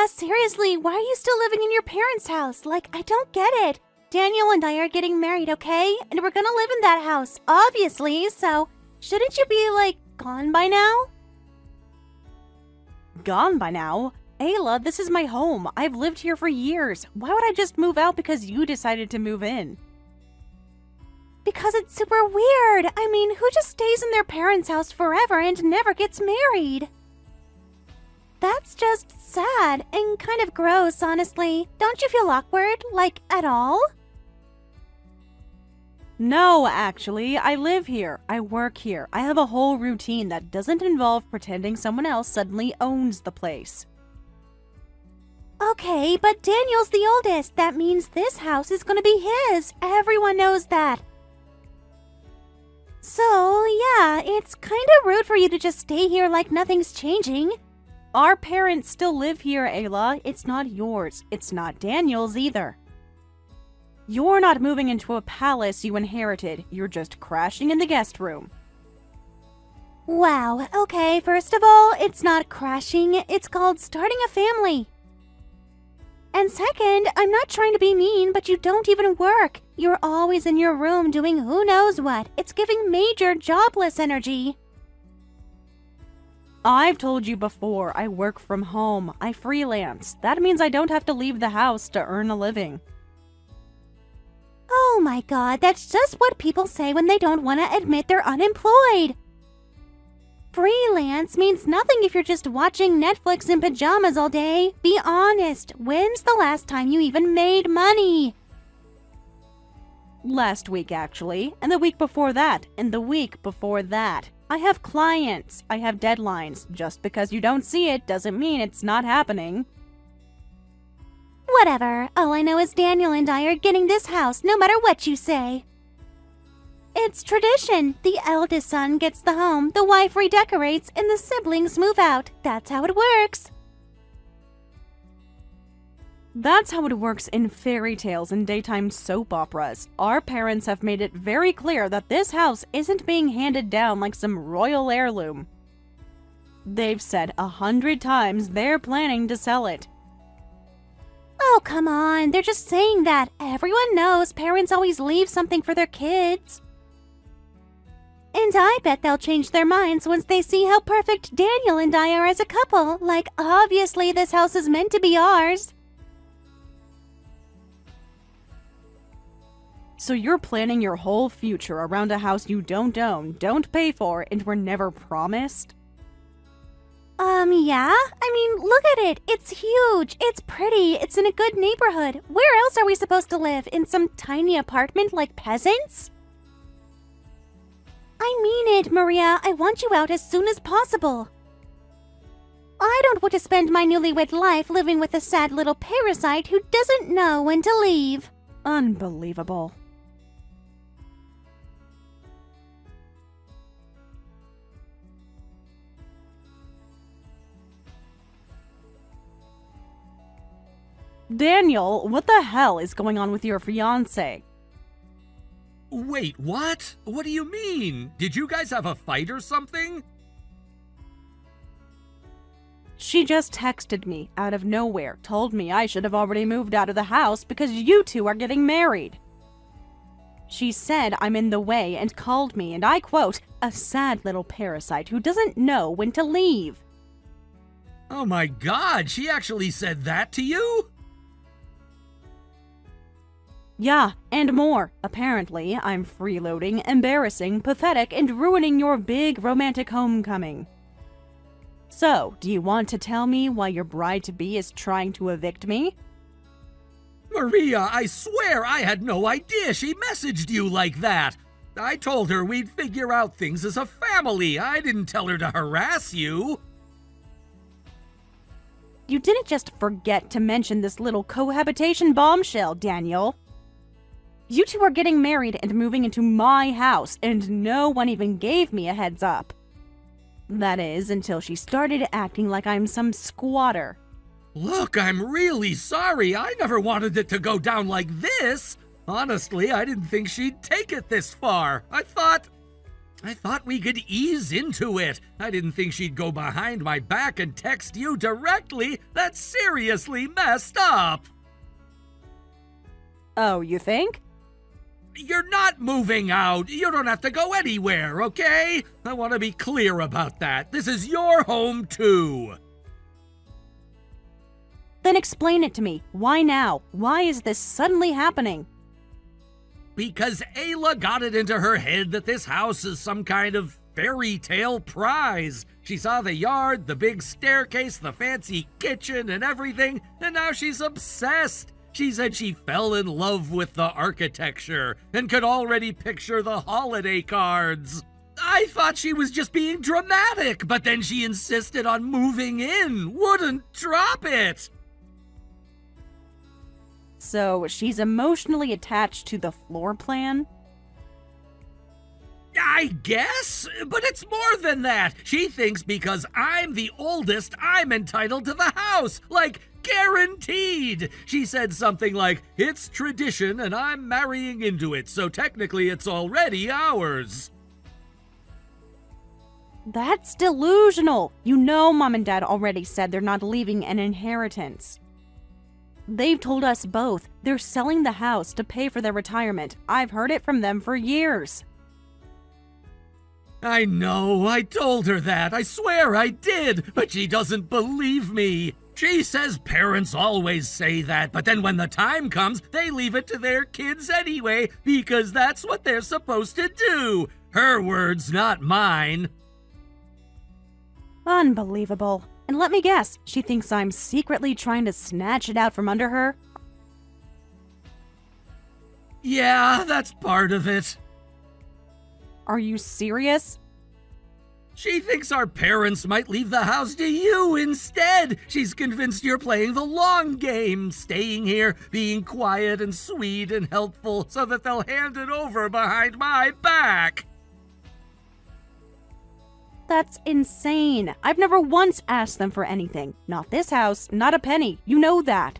seriously, why are you still living in your parents' house? Like, I don't get it. Daniel and I are getting married, okay? And we're gonna live in that house, obviously, so shouldn't you be, like, gone by now? Gone by now? Ayla, this is my home. I've lived here for years. Why would I just move out because you decided to move in? Because it's super weird. I mean, who just stays in their parents' house forever and never gets married? That's just sad and kind of gross, honestly. Don't you feel awkward, like, at all? No, actually, I live here. I work here. I have a whole routine that doesn't involve pretending someone else suddenly owns the place. Okay, but Daniel's the oldest. That means this house is gonna be his. Everyone knows that. So, yeah, it's kinda rude for you to just stay here like nothing's changing. Our parents still live here, Ayla. It's not yours. It's not Daniel's either. You're not moving into a palace you inherited. You're just crashing in the guest room. Wow, okay, first of all, it's not crashing. It's called starting a family. And second, I'm not trying to be mean, but you don't even work. You're always in your room doing who knows what. It's giving major jobless energy. I've told you before, I work from home. I freelance. That means I don't have to leave the house to earn a living. Oh my god, that's just what people say when they don't want to admit they're unemployed. Freelance means nothing if you're just watching Netflix in pajamas all day. Be honest, when's the last time you even made money? Last week, actually, and the week before that, and the week before that. I have clients, I have deadlines. Just because you don't see it doesn't mean it's not happening. Whatever, all I know is Daniel and I are getting this house no matter what you say. It's tradition. The eldest son gets the home, the wife redecorates, and the siblings move out. That's how it works. That's how it works in fairy tales and daytime soap operas. Our parents have made it very clear that this house isn't being handed down like some royal heirloom. They've said 100 times they're planning to sell it. Oh, come on. They're just saying that. Everyone knows parents always leave something for their kids. And I bet they'll change their minds once they see how perfect Daniel and I are as a couple. Like, obviously this house is meant to be ours. So you're planning your whole future around a house you don't own, don't pay for, and were never promised? Yeah? I mean, look at it. It's huge. It's pretty. It's in a good neighborhood. Where else are we supposed to live? In some tiny apartment like peasants? I mean it, Maria. I want you out as soon as possible. I don't want to spend my newlywed life living with a sad little parasite who doesn't know when to leave. Unbelievable. Daniel, what the hell is going on with your fiancé? Wait, what? What do you mean? Did you guys have a fight or something? She just texted me out of nowhere, told me I should have already moved out of the house because you two are getting married. She said I'm in the way and called me, and I quote, a sad little parasite who doesn't know when to leave. Oh my god, she actually said that to you? Yeah, and more. Apparently, I'm freeloading, embarrassing, pathetic, and ruining your big romantic homecoming. So, do you want to tell me why your bride-to-be is trying to evict me? Maria, I swear I had no idea she messaged you like that. I told her we'd figure out things as a family. I didn't tell her to harass you. You didn't just forget to mention this little cohabitation bombshell, Daniel. You two are getting married and moving into my house, and no one even gave me a heads up. That is, until she started acting like I'm some squatter. Look, I'm really sorry. I never wanted it to go down like this. Honestly, I didn't think she'd take it this far. I thought... I thought we could ease into it. I didn't think she'd go behind my back and text you directly. That's seriously messed up. Oh, you think? You're not moving out. You don't have to go anywhere, okay? I want to be clear about that. This is your home, too. Then explain it to me. Why now? Why is this suddenly happening? Because Ayla got it into her head that this house is some kind of fairy tale prize. She saw the yard, the big staircase, the fancy kitchen, and everything, and now she's obsessed. She said she fell in love with the architecture and could already picture the holiday cards. I thought she was just being dramatic, but then she insisted on moving in, wouldn't drop it. So she's emotionally attached to the floor plan? I guess, but it's more than that. She thinks because I'm the oldest, I'm entitled to the house, like guaranteed. She said something like, it's tradition and I'm marrying into it, so technically it's already ours. That's delusional. You know Mom and Dad already said they're not leaving an inheritance. They've told us both they're selling the house to pay for their retirement. I've heard it from them for years. I know, I told her that. I swear I did, but she doesn't believe me. She says parents always say that, but then when the time comes, they leave it to their kids anyway, because that's what they're supposed to do. Her words, not mine. Unbelievable. And let me guess, she thinks I'm secretly trying to snatch it out from under her? Yeah, that's part of it. Are you serious? She thinks our parents might leave the house to you instead. She's convinced you're playing the long game, staying here, being quiet and sweet and helpful so that they'll hand it over behind my back. That's insane. I've never once asked them for anything. Not this house, not a penny. You know that.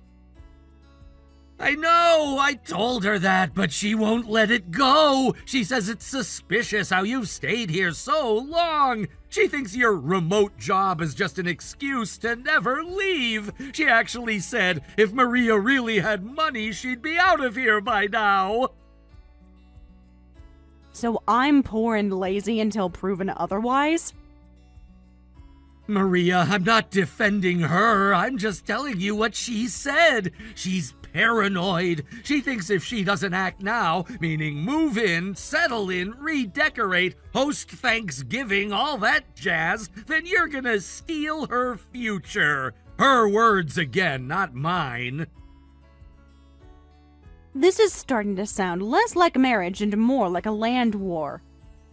I know, I told her that, but she won't let it go. She says it's suspicious how you've stayed here so long. She thinks your remote job is just an excuse to never leave. She actually said if Maria really had money, she'd be out of here by now. So I'm poor and lazy until proven otherwise? Maria, I'm not defending her. I'm just telling you what she said. She's paranoid. She thinks if she doesn't act now, meaning move in, settle in, redecorate, host Thanksgiving, all that jazz, then you're gonna steal her future. Her words again, not mine. This is starting to sound less like marriage and more like a land war.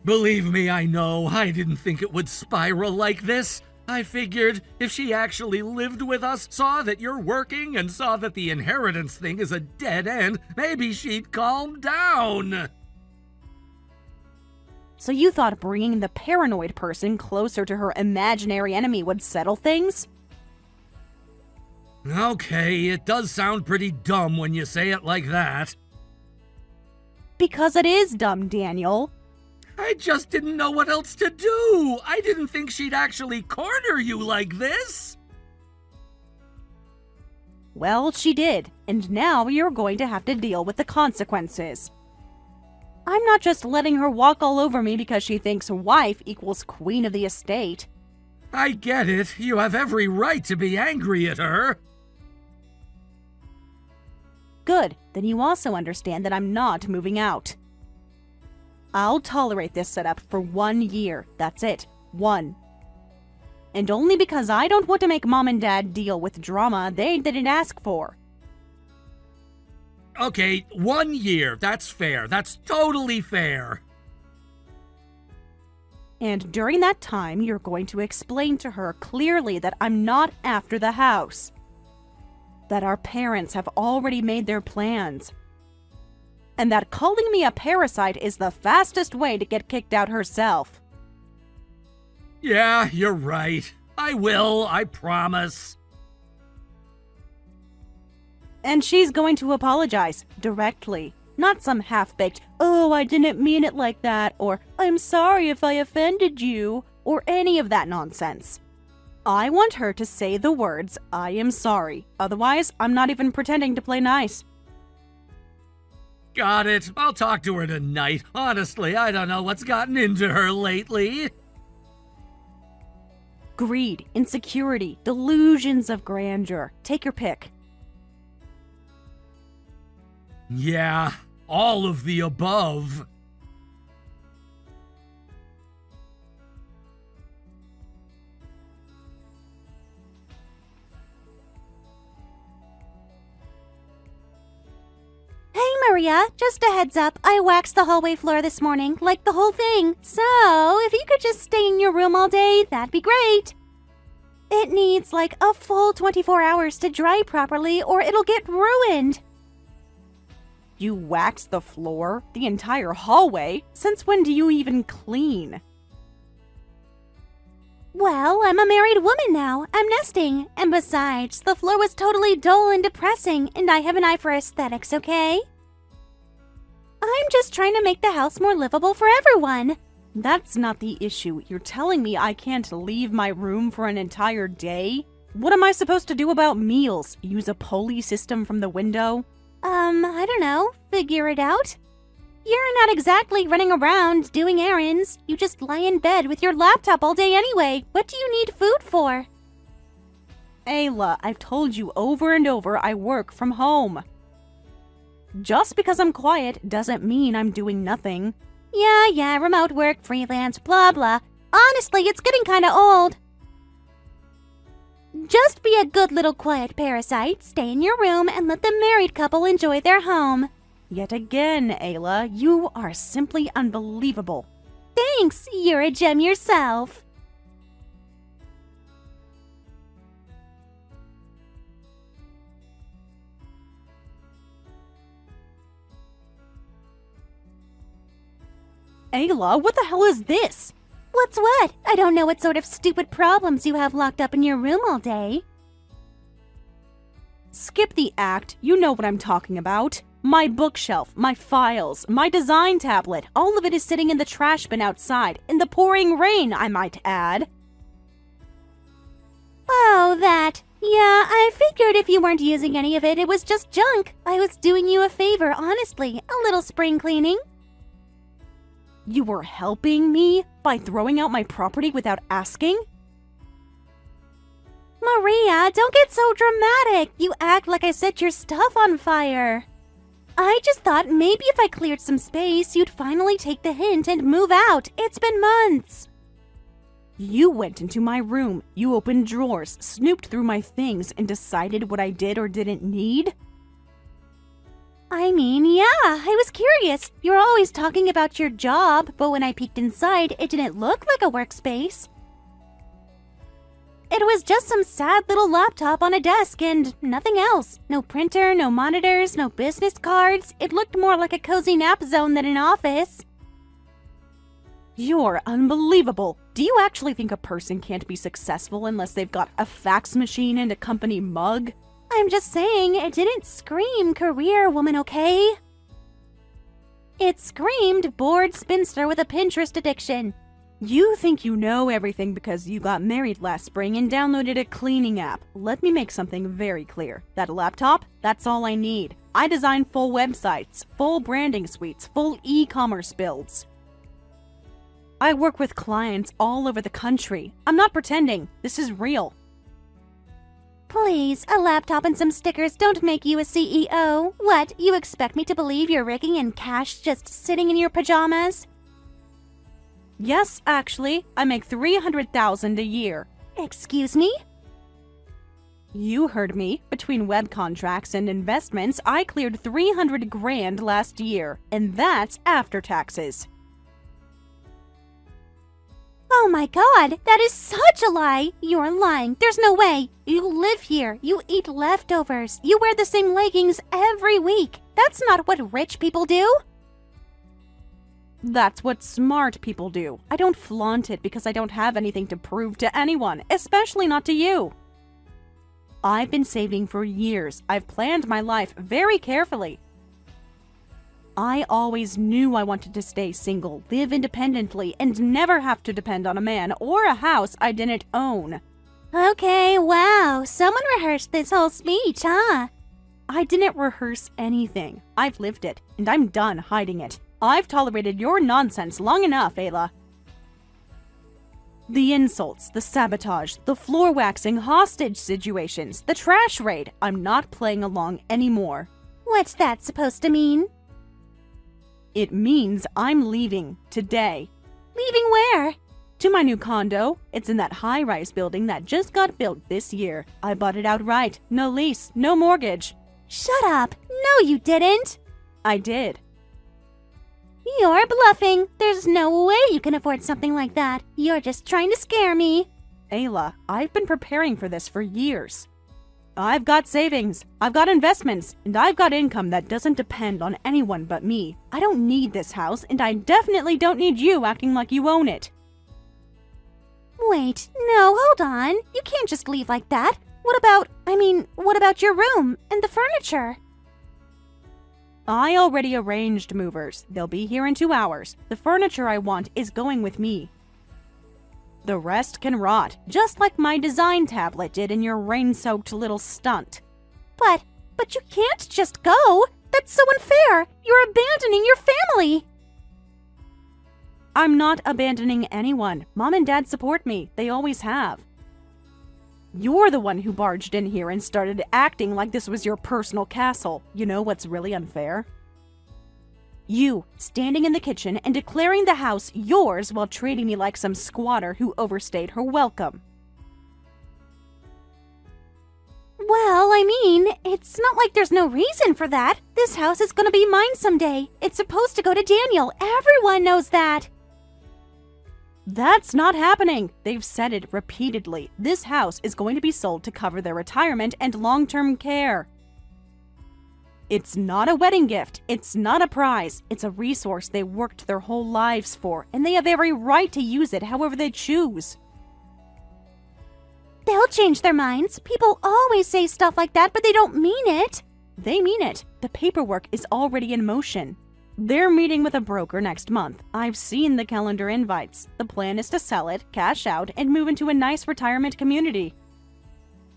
Believe me, I know. I didn't think it would spiral like this. I figured if she actually lived with us, saw that you're working, and saw that the inheritance thing is a dead end, maybe she'd calm down. So you thought bringing the paranoid person closer to her imaginary enemy would settle things? Okay, it does sound pretty dumb when you say it like that. Because it is dumb, Daniel. I just didn't know what else to do. I didn't think she'd actually corner you like this. Well, she did, and now you're going to have to deal with the consequences. I'm not just letting her walk all over me because she thinks wife equals queen of the estate. I get it. You have every right to be angry at her. Good, then you also understand that I'm not moving out. I'll tolerate this setup for 1 year. That's it. 1. And only because I don't want to make Mom and Dad deal with drama they didn't ask for. Okay, 1 year. That's fair. That's totally fair. And during that time, you're going to explain to her clearly that I'm not after the house. That our parents have already made their plans. And that calling me a parasite is the fastest way to get kicked out herself. Yeah, you're right. I will, I promise. And she's going to apologize directly. not some half-baked, "Oh, I didn't mean it like that," or "I'm sorry if I offended you," or any of that nonsense. I want her to say the words, "I am sorry." Otherwise, I'm not even pretending to play nice. Got it. I'll talk to her tonight. Honestly, I don't know what's gotten into her lately. Greed, insecurity, delusions of grandeur. Take your pick. Yeah, all of the above. Hey Maria, just a heads up, I waxed the hallway floor this morning, like the whole thing. So, if you could just stay in your room all day, that'd be great. It needs like a full 24 hours to dry properly or it'll get ruined. You waxed the floor? The entire hallway? Since when do you even clean? Well, I'm a married woman now. I'm nesting. And besides, the floor was totally dull and depressing, and I have an eye for aesthetics, okay? I'm just trying to make the house more livable for everyone. That's not the issue. You're telling me I can't leave my room for an entire day? What am I supposed to do about meals? Use a pulley system from the window? I don't know. Figure it out. You're not exactly running around doing errands. You just lie in bed with your laptop all day anyway. What do you need food for? Ayla, I've told you over and over I work from home. Just because I'm quiet doesn't mean I'm doing nothing. Yeah, remote work, freelance, blah blah. Honestly, it's getting kinda old. Just be a good little quiet parasite, stay in your room, and let the married couple enjoy their home. Yet again, Ayla, you are simply unbelievable. Thanks, you're a gem yourself. Ayla, what the hell is this? What's what? I don't know what sort of stupid problems you have locked up in your room all day. Skip the act, you know what I'm talking about. My bookshelf, my files, my design tablet, all of it is sitting in the trash bin outside, in the pouring rain, I might add. Oh, that. Yeah, I figured if you weren't using any of it, it was just junk. I was doing you a favor, honestly. A little spring cleaning. You were helping me by throwing out my property without asking? Maria, don't get so dramatic. You act like I set your stuff on fire. I just thought maybe if I cleared some space, you'd finally take the hint and move out. It's been months. You went into my room, you opened drawers, snooped through my things, and decided what I did or didn't need? I mean, yeah, I was curious. You're always talking about your job, but when I peeked inside, it didn't look like a workspace. It was just some sad little laptop on a desk and nothing else. No printer, no monitors, no business cards. It looked more like a cozy nap zone than an office. You're unbelievable. Do you actually think a person can't be successful unless they've got a fax machine and a company mug? I'm just saying, it didn't scream career woman, okay? It screamed bored spinster with a Pinterest addiction. You think you know everything because you got married last spring and downloaded a cleaning app. Let me make something very clear. That laptop, that's all I need. I design full websites, full branding suites, full e-commerce builds. I work with clients all over the country. I'm not pretending. This is real. Please, a laptop and some stickers don't make you a CEO. What, you expect me to believe you're raking in cash just sitting in your pajamas? Yes, actually, I make $300,000 a year. Excuse me? You heard me. Between web contracts and investments, I cleared $300 grand last year, and that's after taxes. Oh my god, that is such a lie! You're lying. There's no way. You live here. You eat leftovers. You wear the same leggings every week. That's not what rich people do. That's what smart people do. I don't flaunt it because I don't have anything to prove to anyone, especially not to you. I've been saving for years. I've planned my life very carefully. I always knew I wanted to stay single, live independently, and never have to depend on a man or a house I didn't own. Okay, wow. Someone rehearsed this whole speech, huh? I didn't rehearse anything. I've lived it, and I'm done hiding it. I've tolerated your nonsense long enough, Ayla. The insults, the sabotage, the floor waxing, hostage situations, the trash raid. I'm not playing along anymore. What's that supposed to mean? It means I'm leaving today. Leaving where? To my new condo. It's in that high-rise building that just got built this year. I bought it outright. No lease, no mortgage. Shut up. No, you didn't. I did. You're bluffing. There's no way you can afford something like that. You're just trying to scare me. Ayla, I've been preparing for this for years. I've got savings, I've got investments, and I've got income that doesn't depend on anyone but me. I don't need this house, and I definitely don't need you acting like you own it. Wait, no, hold on. You can't just leave like that. What about your room and the furniture? I already arranged movers. They'll be here in 2 hours. The furniture I want is going with me. The rest can rot, just like my design tablet did in your rain-soaked little stunt. But you can't just go. That's so unfair. You're abandoning your family. I'm not abandoning anyone. Mom and Dad support me. They always have. You're the one who barged in here and started acting like this was your personal castle. You know what's really unfair? You, standing in the kitchen and declaring the house yours while treating me like some squatter who overstayed her welcome. Well, it's not like there's no reason for that. This house is gonna be mine someday. It's supposed to go to Daniel. Everyone knows that. That's not happening. They've said it repeatedly. This house is going to be sold to cover their retirement and long-term care. It's not a wedding gift. It's not a prize. It's a resource they worked their whole lives for, and they have every right to use it however they choose. They'll change their minds. People always say stuff like that, but they don't mean it. They mean it. The paperwork is already in motion. They're meeting with a broker next month. I've seen the calendar invites. The plan is to sell it, cash out, and move into a nice retirement community.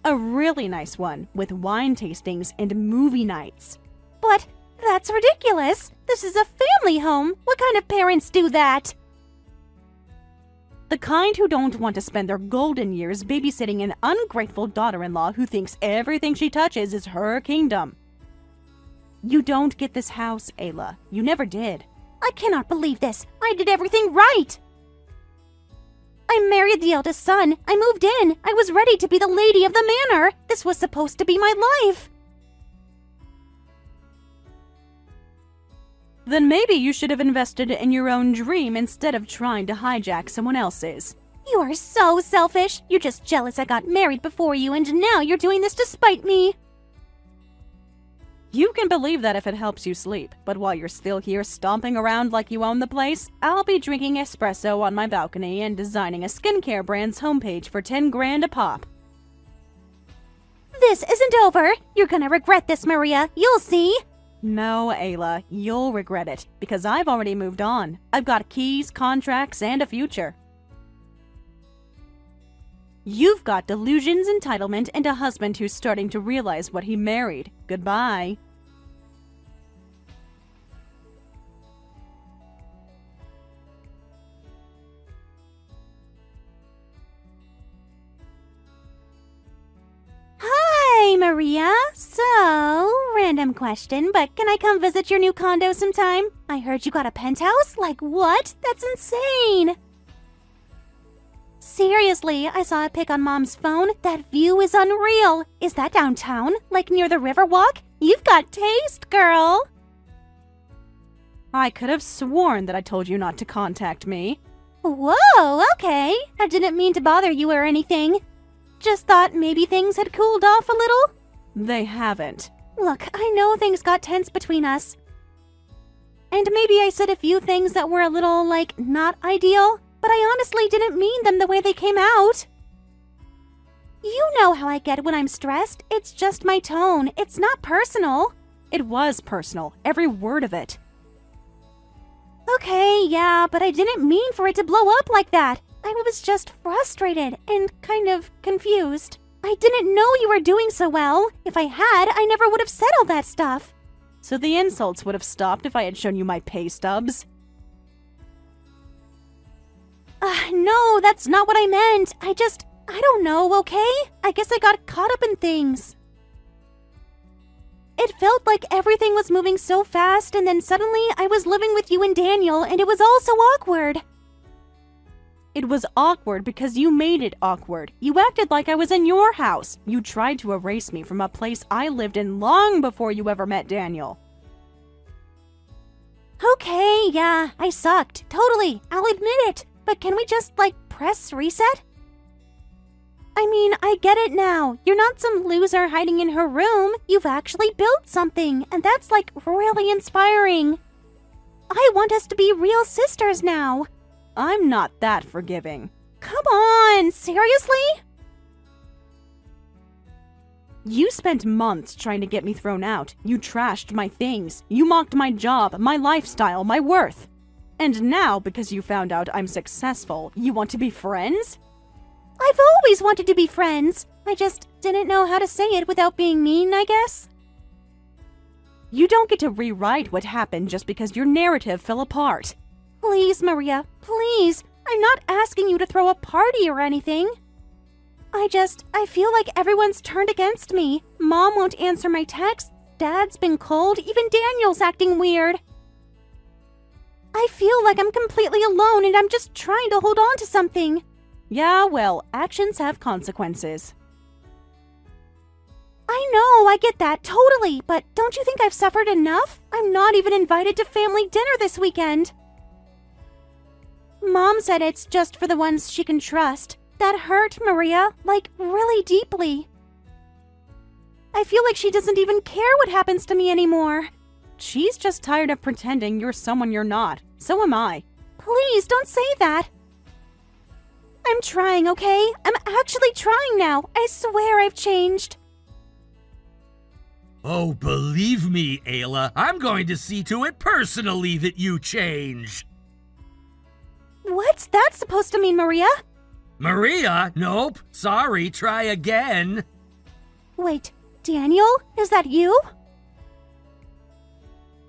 A really nice one, with wine tastings and movie nights. But that's ridiculous. This is a family home. What kind of parents do that? The kind who don't want to spend their golden years babysitting an ungrateful daughter-in-law who thinks everything she touches is her kingdom. You don't get this house, Ayla. You never did. I cannot believe this. I did everything right. I married the eldest son. I moved in. I was ready to be the lady of the manor. This was supposed to be my life. Then maybe you should have invested in your own dream instead of trying to hijack someone else's. You are so selfish. You're just jealous I got married before you, and now you're doing this to spite me. You can believe that if it helps you sleep, but while you're still here stomping around like you own the place, I'll be drinking espresso on my balcony and designing a skincare brand's homepage for 10 grand a pop. This isn't over. You're gonna regret this, Maria. You'll see. No, Ayla, you'll regret it, because I've already moved on. I've got keys, contracts, and a future. You've got delusions, entitlement, and a husband who's starting to realize what he married. Goodbye. Hi, Maria. So, random question, but can I come visit your new condo sometime? I heard you got a penthouse? Like what? That's insane. Seriously, I saw a pic on Mom's phone. That view is unreal. Is that downtown? Like near the Riverwalk? You've got taste, girl. I could have sworn that I told you not to contact me. Whoa, okay. I didn't mean to bother you or anything. Just thought maybe things had cooled off a little. They haven't. Look, I know things got tense between us. And maybe I said a few things that were a little, not ideal. But I honestly didn't mean them the way they came out. You know how I get when I'm stressed. It's just my tone. It's not personal. It was personal, every word of it. Okay, yeah, but I didn't mean for it to blow up like that. I was just frustrated and kind of confused. I didn't know you were doing so well. If I had, I never would have said all that stuff. So the insults would have stopped if I had shown you my pay stubs? No, that's not what I meant. I don't know, okay? I guess I got caught up in things. It felt like everything was moving so fast, and then suddenly I was living with you and Daniel, and it was all so awkward. It was awkward because you made it awkward. You acted like I was in your house. You tried to erase me from a place I lived in long before you ever met Daniel. Okay, yeah, I sucked. Totally. I'll admit it. But can we just, press reset? I mean, I get it now. You're not some loser hiding in her room. You've actually built something, and that's, really inspiring. I want us to be real sisters now. I'm not that forgiving. Come on, seriously? You spent months trying to get me thrown out. You trashed my things. You mocked my job, my lifestyle, my worth. And now, because you found out I'm successful, you want to be friends? I've always wanted to be friends. I just didn't know how to say it without being mean, I guess. You don't get to rewrite what happened just because your narrative fell apart. Please, Maria, please. I'm not asking you to throw a party or anything. I feel like everyone's turned against me. Mom won't answer my texts. Dad's been cold. Even Daniel's acting weird. I feel like I'm completely alone and I'm just trying to hold on to something. Yeah, well, actions have consequences. I know, I get that, totally. But don't you think I've suffered enough? I'm not even invited to family dinner this weekend. Mom said it's just for the ones she can trust. That hurt, Maria, really deeply. I feel like she doesn't even care what happens to me anymore. She's just tired of pretending you're someone you're not. So am I. Please, don't say that. I'm trying, okay? I'm actually trying now. I swear I've changed. Oh, believe me, Ayla, I'm going to see to it personally that you change. What's that supposed to mean, Maria? Maria? Nope. Sorry, try again. Wait, Daniel? Is that you?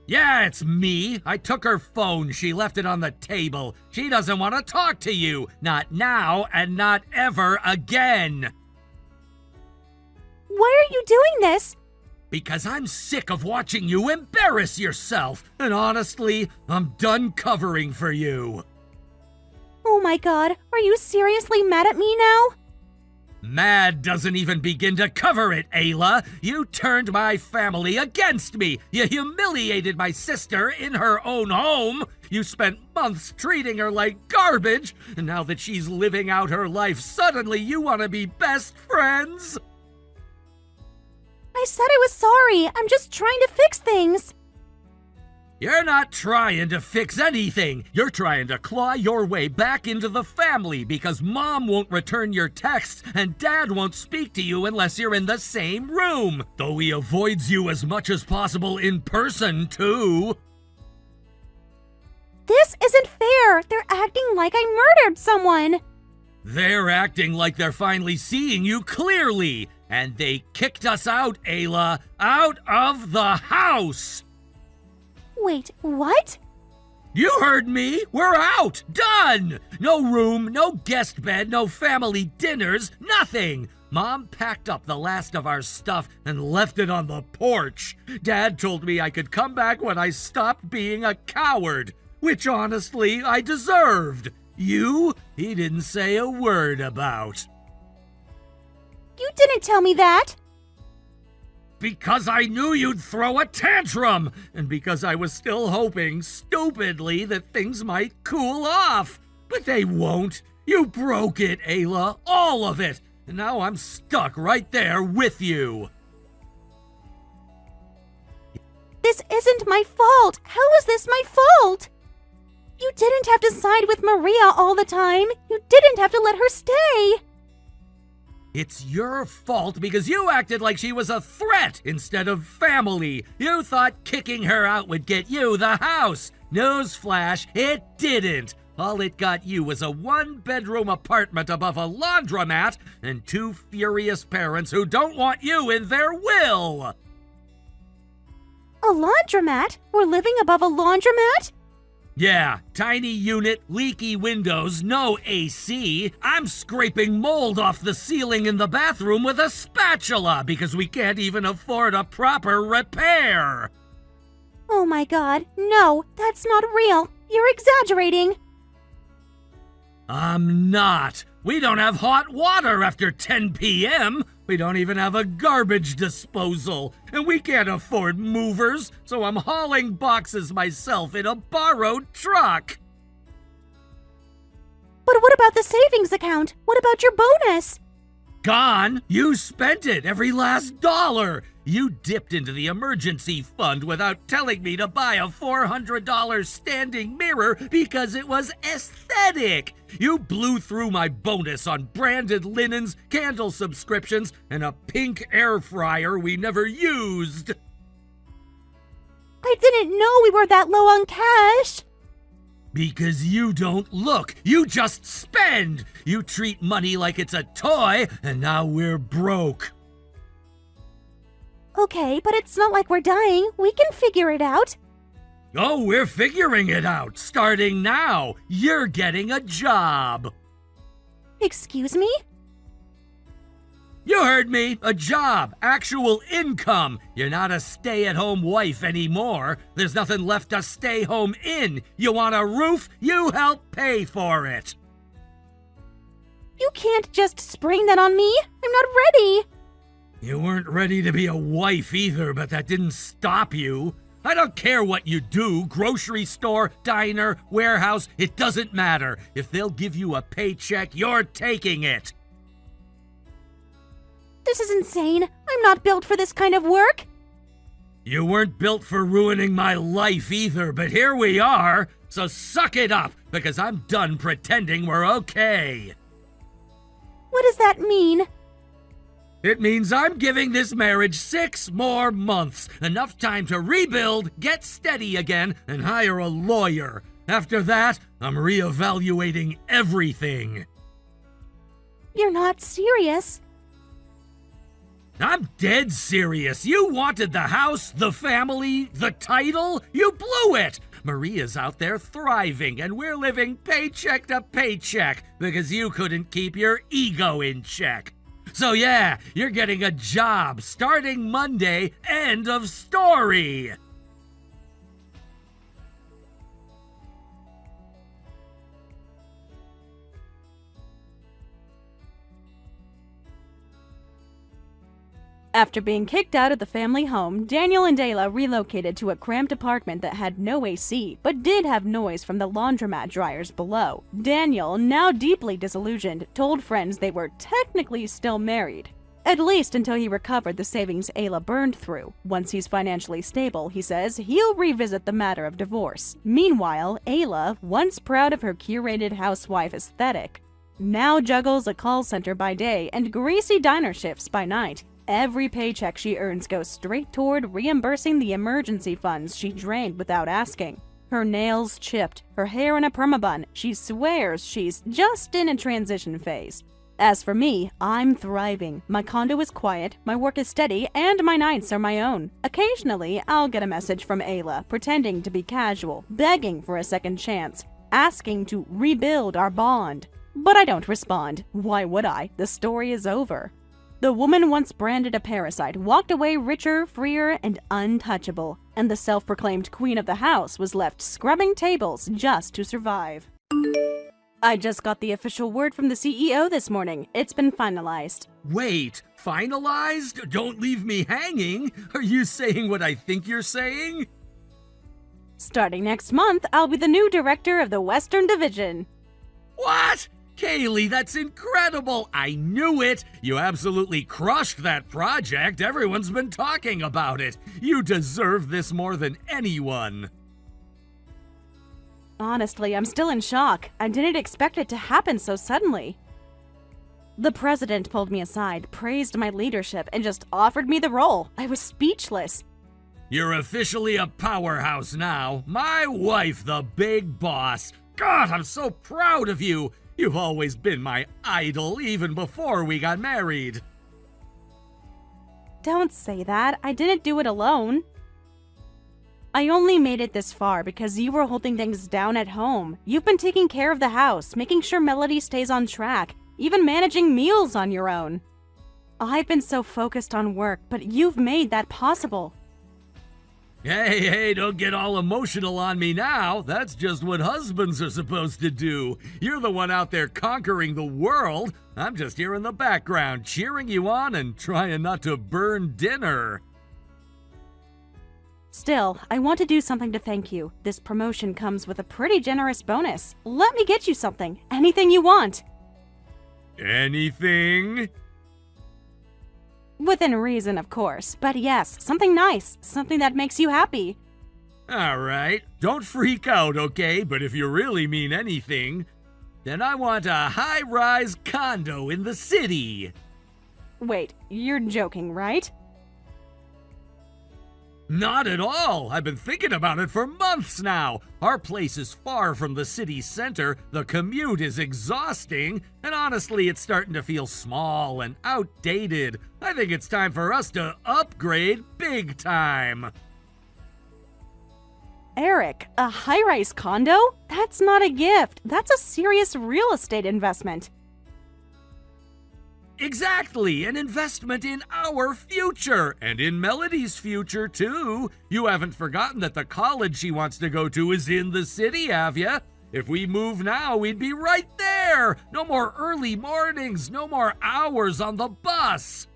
Yeah, it's me. I took her phone. She left it on the table. She doesn't want to talk to you. Not now and not ever again. Why are you doing this? Because I'm sick of watching you embarrass yourself. And honestly, I'm done covering for you. Oh my god, are you seriously mad at me now? Mad doesn't even begin to cover it, Ayla. You turned my family against me. You humiliated my sister in her own home. You spent months treating her like garbage. And now that she's living out her life, suddenly you want to be best friends? I said I was sorry. I'm just trying to fix things. You're not trying to fix anything. You're trying to claw your way back into the family because Mom won't return your texts and Dad won't speak to you unless you're in the same room, though he avoids you as much as possible in person, too. This isn't fair. They're acting like I murdered someone. They're acting like they're finally seeing you clearly, and they kicked us out, Ayla, out of the house. Wait, what? You heard me! We're out! Done! No room, no guest bed, no family dinners, nothing! Mom packed up the last of our stuff and left it on the porch. Dad told me I could come back when I stopped being a coward, which honestly I deserved. You, he didn't say a word about. You didn't tell me that. Because I knew you'd throw a tantrum, and because I was still hoping, stupidly, that things might cool off. But they won't. You broke it, Ayla, all of it, and now I'm stuck right there with you. This isn't my fault. How is this my fault? You didn't have to side with Maria all the time. You didn't have to let her stay. It's your fault because you acted like she was a threat instead of family. You thought kicking her out would get you the house. Newsflash, it didn't. All it got you was a one-bedroom apartment above a laundromat and two furious parents who don't want you in their will. A laundromat? We're living above a laundromat? Yeah, tiny unit, leaky windows, no AC. I'm scraping mold off the ceiling in the bathroom with a spatula because we can't even afford a proper repair. Oh my god, no, that's not real. You're exaggerating. I'm not. We don't have hot water after 10 p.m. We don't even have a garbage disposal. And we can't afford movers, so I'm hauling boxes myself in a borrowed truck. But what about the savings account? What about your bonus? Gone. You spent it, every last dollar. You dipped into the emergency fund without telling me to buy a $400 standing mirror because it was aesthetic. You blew through my bonus on branded linens, candle subscriptions, and a pink air fryer we never used. I didn't know we were that low on cash. Because you don't look, you just spend. You treat money like it's a toy, and now we're broke. Okay, but it's not like we're dying. We can figure it out. Oh, we're figuring it out, starting now. You're getting a job. Excuse me? You heard me. A job. Actual income. You're not a stay-at-home wife anymore. There's nothing left to stay home in. You want a roof? You help pay for it. You can't just spring that on me. I'm not ready. You weren't ready to be a wife either, but that didn't stop you. I don't care what you do, grocery store, diner, warehouse, it doesn't matter. If they'll give you a paycheck, you're taking it. This is insane. I'm not built for this kind of work. You weren't built for ruining my life either, but here we are. So suck it up, because I'm done pretending we're okay. What does that mean? It means I'm giving this marriage 6 more months. Enough time to rebuild, get steady again, and hire a lawyer. After that, I'm reevaluating everything. You're not serious. I'm dead serious. You wanted the house, the family, the title. You blew it. Maria's out there thriving, and we're living paycheck to paycheck because you couldn't keep your ego in check. So yeah, you're getting a job starting Monday. End of story. After being kicked out of the family home, Daniel and Ayla relocated to a cramped apartment that had no AC, but did have noise from the laundromat dryers below. Daniel, now deeply disillusioned, told friends they were technically still married. At least until he recovered the savings Ayla burned through. Once he's financially stable, he says, he'll revisit the matter of divorce. Meanwhile, Ayla, once proud of her curated housewife aesthetic, now juggles a call center by day and greasy diner shifts by night. Every paycheck she earns goes straight toward reimbursing the emergency funds she drained without asking. Her nails chipped, her hair in a permabun, she swears she's just in a transition phase. As for me, I'm thriving. My condo is quiet, my work is steady, and my nights are my own. Occasionally, I'll get a message from Ayla, pretending to be casual, begging for a second chance, asking to rebuild our bond. But I don't respond. Why would I? The story is over. The woman once branded a parasite walked away richer, freer, and untouchable, and the self-proclaimed queen of the house was left scrubbing tables just to survive. I just got the official word from the CEO this morning. It's been finalized. Wait, finalized? Don't leave me hanging. Are you saying what I think you're saying? Starting next month, I'll be the new director of the Western Division. What? Kaylee, that's incredible! I knew it! You absolutely crushed that project. Everyone's been talking about it. You deserve this more than anyone. Honestly, I'm still in shock. I didn't expect it to happen so suddenly. The president pulled me aside, praised my leadership, and just offered me the role. I was speechless. You're officially a powerhouse now. My wife, the big boss. God, I'm so proud of you. You've always been my idol, even before we got married. Don't say that. I didn't do it alone. I only made it this far because you were holding things down at home. You've been taking care of the house, making sure Melody stays on track, even managing meals on your own. I've been so focused on work, but you've made that possible. Hey, don't get all emotional on me now. That's just what husbands are supposed to do. You're the one out there conquering the world. I'm just here in the background, cheering you on and trying not to burn dinner. Still, I want to do something to thank you. This promotion comes with a pretty generous bonus. Let me get you something. Anything you want. Anything? Within reason, of course. But yes, something nice. Something that makes you happy. All right, don't freak out, okay? But if you really mean anything, then I want a high-rise condo in the city. Wait, you're joking, right? Not at all. I've been thinking about it for months now. Our place is far from the city center, the commute is exhausting, and honestly, it's starting to feel small and outdated. I think it's time for us to upgrade big time. Eric, a high-rise condo? That's not a gift. That's a serious real estate investment. Exactly, an investment in our future, and in Melody's future, too. You haven't forgotten that the college she wants to go to is in the city, have ya? If we move now, we'd be right there! No more early mornings, no more hours on the bus!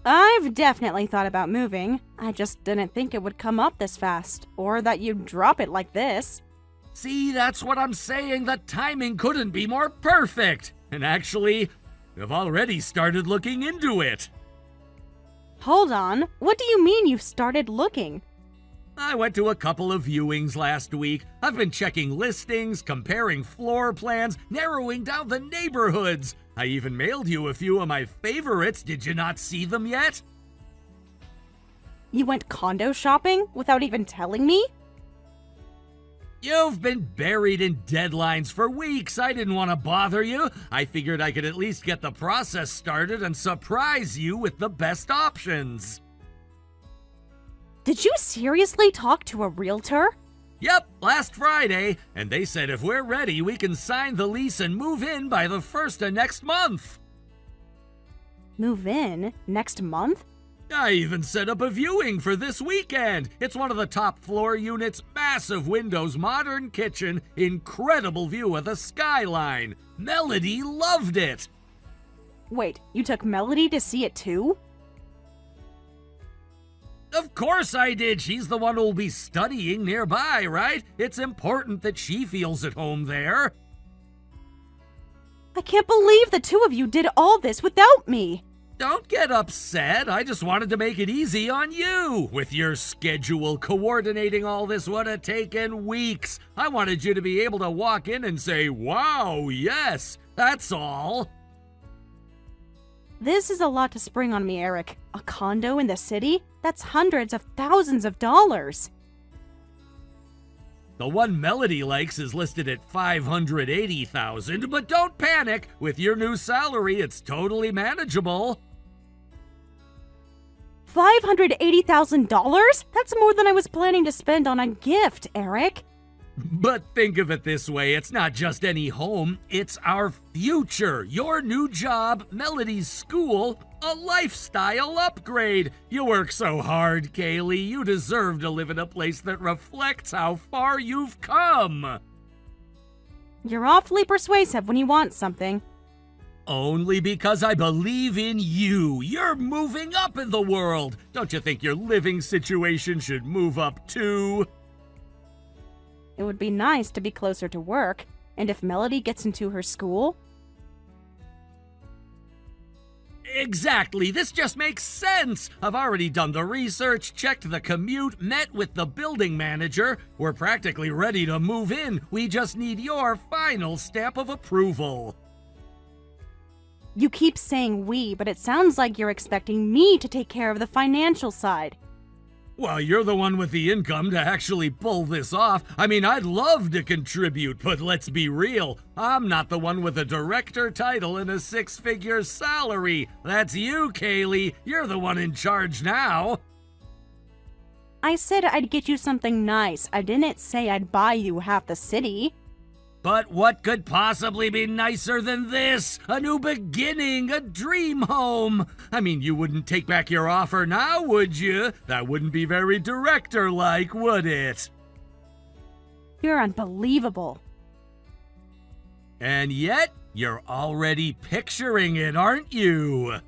I've definitely thought about moving. I just didn't think it would come up this fast, or that you'd drop it like this. See, that's what I'm saying, the timing couldn't be more perfect! And actually, I've already started looking into it. Hold on, what do you mean you've started looking? I went to a couple of viewings last week. I've been checking listings, comparing floor plans, narrowing down the neighborhoods. I even mailed you a few of my favorites. Did you not see them yet? You went condo shopping without even telling me? You've been buried in deadlines for weeks. I didn't want to bother you. I figured I could at least get the process started and surprise you with the best options. Did you seriously talk to a realtor? Yep, last Friday, and they said if we're ready, we can sign the lease and move in by the 1st of next month. Move in next month? I even set up a viewing for this weekend. It's one of the top floor units, massive windows, modern kitchen, incredible view of the skyline. Melody loved it. Wait, you took Melody to see it too? Of course I did. She's the one who'll be studying nearby, right? It's important that she feels at home there. I can't believe the two of you did all this without me. Don't get upset. I just wanted to make it easy on you. With your schedule, coordinating all this would have taken weeks. I wanted you to be able to walk in and say, wow, yes, that's all. This is a lot to spring on me, Eric. A condo in the city? That's hundreds of thousands of dollars. The one Melody likes is listed at $580,000, but don't panic. With your new salary, it's totally manageable. $580,000? That's more than I was planning to spend on a gift, Eric. But think of it this way, it's not just any home, it's our future. Your new job, Melody's school, a lifestyle upgrade. You work so hard, Kaylee. You deserve to live in a place that reflects how far you've come. You're awfully persuasive when you want something. Only because I believe in you. You're moving up in the world. Don't you think your living situation should move up too? It would be nice to be closer to work, and if Melody gets into her school. Exactly, this just makes sense. I've already done the research, checked the commute, met with the building manager. We're practically ready to move in. We just need your final stamp of approval. You keep saying we, but it sounds like you're expecting me to take care of the financial side. Well, you're the one with the income to actually pull this off. I mean, I'd love to contribute, but let's be real. I'm not the one with a director title and a six-figure salary. That's you, Kaylee. You're the one in charge now. I said I'd get you something nice. I didn't say I'd buy you half the city. But what could possibly be nicer than this? A new beginning, a dream home. I mean, you wouldn't take back your offer now, would you? That wouldn't be very director-like, would it? You're unbelievable. And yet, you're already picturing it, aren't you?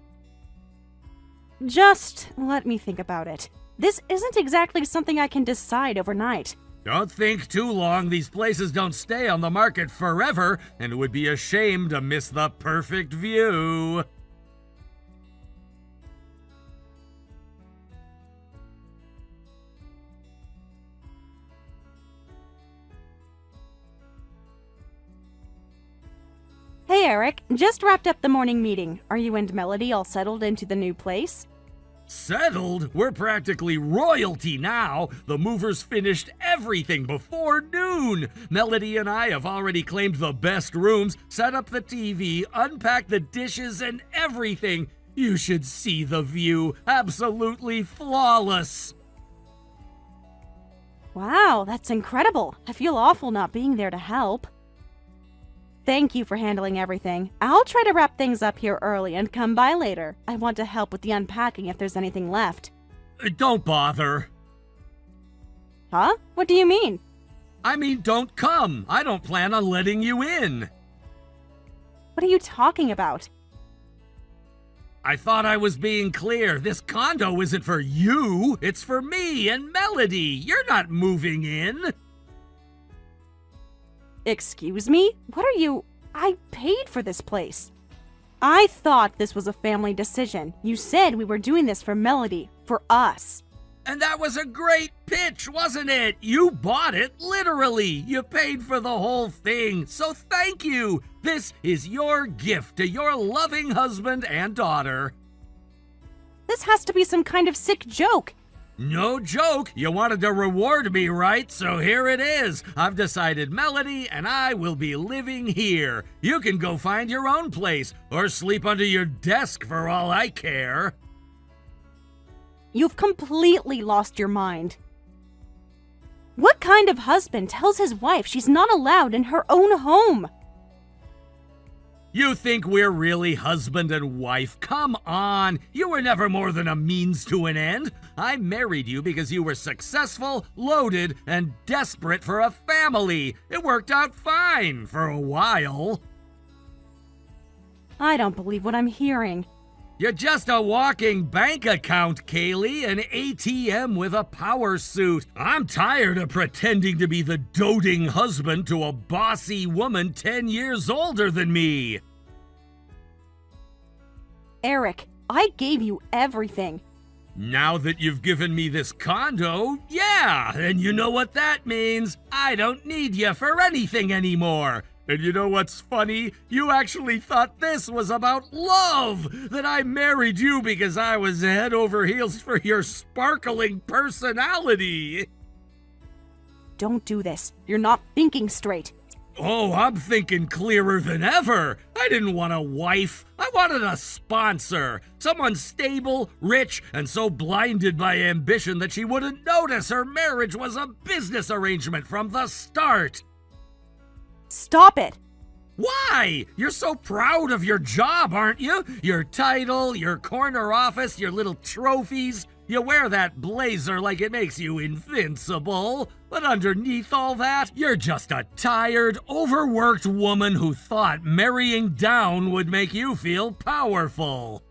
Just let me think about it. This isn't exactly something I can decide overnight. Don't think too long. These places don't stay on the market forever, and it would be a shame to miss the perfect view. Hey Eric, just wrapped up the morning meeting. Are you and Melody all settled into the new place? Settled? We're practically royalty now. The movers finished everything before noon. Melody and I have already claimed the best rooms, set up the TV, unpacked the dishes and everything. You should see the view. Absolutely flawless. Wow, that's incredible. I feel awful not being there to help. Thank you for handling everything. I'll try to wrap things up here early and come by later. I want to help with the unpacking if there's anything left. Don't bother. Huh? What do you mean? I mean, don't come. I don't plan on letting you in. What are you talking about? I thought I was being clear. This condo isn't for you. It's for me and Melody. You're not moving in. Excuse me? What are you... I paid for this place. I thought this was a family decision. You said we were doing this for Melody, for us. And that was a great pitch, wasn't it? You bought it, literally. You paid for the whole thing, so thank you. This is your gift to your loving husband and daughter. This has to be some kind of sick joke. No joke. You wanted to reward me, right? So here it is. I've decided Melody and I will be living here. You can go find your own place or sleep under your desk for all I care. You've completely lost your mind. What kind of husband tells his wife she's not allowed in her own home? You think we're really husband and wife? Come on. You were never more than a means to an end. I married you because you were successful, loaded, and desperate for a family. It worked out fine for a while. I don't believe what I'm hearing. You're just a walking bank account, Kaylee, an ATM with a power suit. I'm tired of pretending to be the doting husband to a bossy woman 10 years older than me. Eric, I gave you everything. Now that you've given me this condo, yeah, and you know what that means. I don't need you for anything anymore. And you know what's funny? You actually thought this was about love, that I married you because I was head over heels for your sparkling personality. Don't do this. You're not thinking straight. Oh, I'm thinking clearer than ever. I didn't want a wife. I wanted a sponsor. Someone stable, rich, and so blinded by ambition that she wouldn't notice her marriage was a business arrangement from the start. Stop it! Why? You're so proud of your job, aren't you? Your title, your corner office, your little trophies. You wear that blazer like it makes you invincible. But underneath all that, you're just a tired, overworked woman who thought marrying down would make you feel powerful.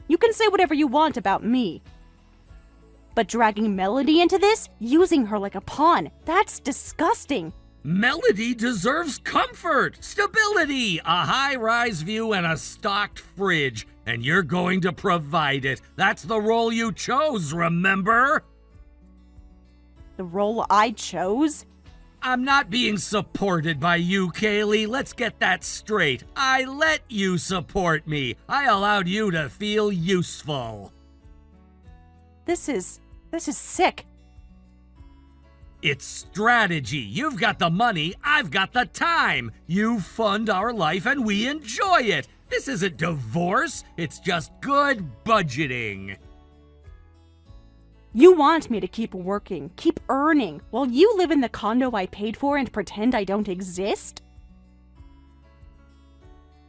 You can say whatever you want about me. But dragging Melody into this, using her like a pawn, that's disgusting. Melody deserves comfort, stability, a high-rise view, and a stocked fridge. And you're going to provide it. That's the role you chose, remember? The role I chose? I'm not being supported by you, Kaylee. Let's get that straight. I let you support me. I allowed you to feel useful. This is sick. It's strategy. You've got the money, I've got the time. You fund our life and we enjoy it. This isn't divorce, it's just good budgeting. You want me to keep working, keep earning, while you live in the condo I paid for and pretend I don't exist?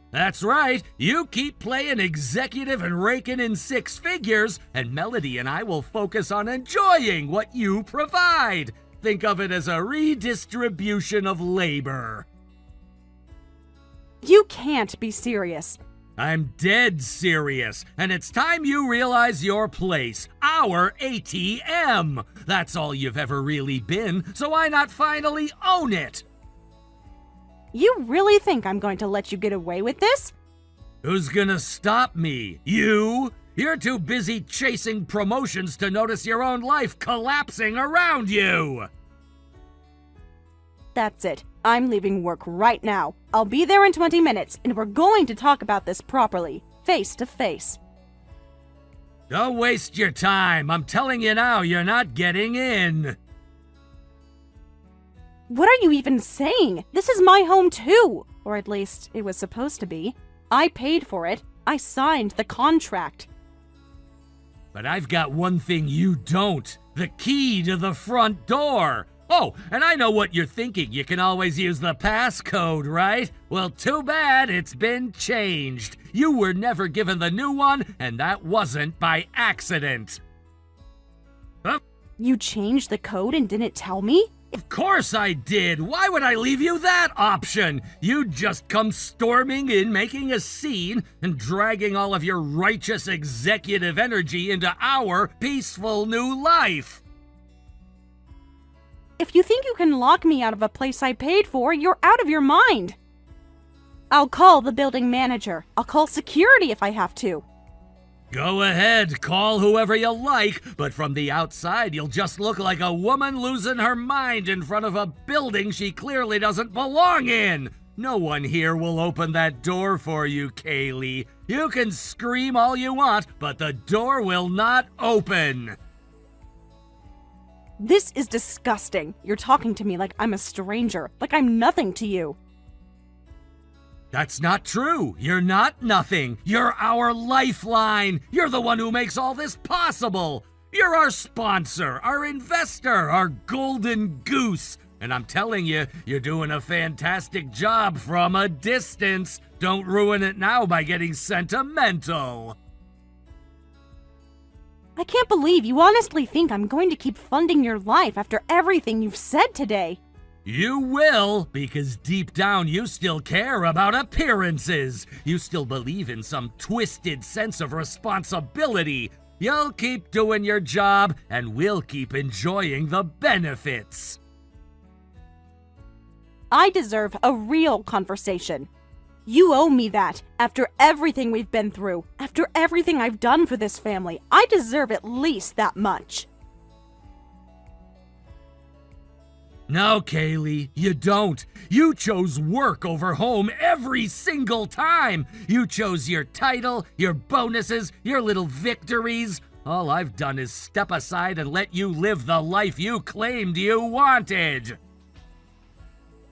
That's right. You keep playing executive and raking in six figures, and Melody and I will focus on enjoying what you provide. Think of it as a redistribution of labor. You can't be serious. I'm dead serious, and it's time you realize your place, our ATM. That's all you've ever really been, so why not finally own it? You really think I'm going to let you get away with this? Who's gonna stop me? You? You're too busy chasing promotions to notice your own life collapsing around you. That's it. I'm leaving work right now. I'll be there in 20 minutes, and we're going to talk about this properly, face to face. Don't waste your time. I'm telling you now, you're not getting in. What are you even saying? This is my home too! Or at least, it was supposed to be. I paid for it. I signed the contract. But I've got one thing you don't. The key to the front door. Oh, and I know what you're thinking. You can always use the passcode, right? Well, too bad it's been changed. You were never given the new one, and that wasn't by accident. Huh? You changed the code and didn't tell me? Of course I did. Why would I leave you that option? You'd just come storming in, making a scene, and dragging all of your righteous executive energy into our peaceful new life. If you think you can lock me out of a place I paid for, you're out of your mind. I'll call the building manager. I'll call security if I have to. Go ahead, call whoever you like, but from the outside you'll just look like a woman losing her mind in front of a building she clearly doesn't belong in. No one here will open that door for you, Kaylee. You can scream all you want, but the door will not open. This is disgusting. You're talking to me like I'm a stranger, like I'm nothing to you. That's not true. You're not nothing. You're our lifeline. You're the one who makes all this possible. You're our sponsor, our investor, our golden goose. And I'm telling you, you're doing a fantastic job from a distance. Don't ruin it now by getting sentimental. I can't believe you honestly think I'm going to keep funding your life after everything you've said today. You will, because deep down you still care about appearances. You still believe in some twisted sense of responsibility. You'll keep doing your job, and we'll keep enjoying the benefits. I deserve a real conversation. You owe me that. After everything we've been through, after everything I've done for this family, I deserve at least that much. No, Kaylee, you don't. You chose work over home every single time. You chose your title, your bonuses, your little victories. All I've done is step aside and let you live the life you claimed you wanted.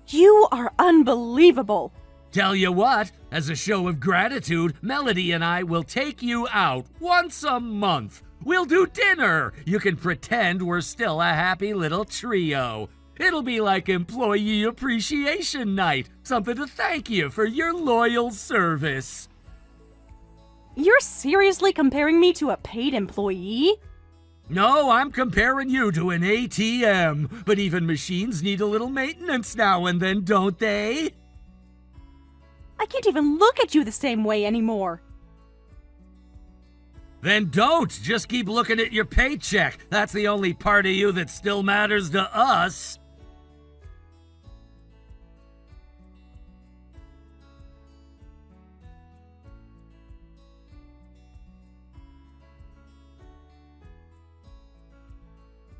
You are unbelievable. Tell you what, as a show of gratitude, Melody and I will take you out once a month. We'll do dinner. You can pretend we're still a happy little trio. It'll be like Employee Appreciation Night, something to thank you for your loyal service. You're seriously comparing me to a paid employee? No, I'm comparing you to an ATM, but even machines need a little maintenance now and then, don't they? I can't even look at you the same way anymore. Then don't. Just keep looking at your paycheck. That's the only part of you that still matters to us.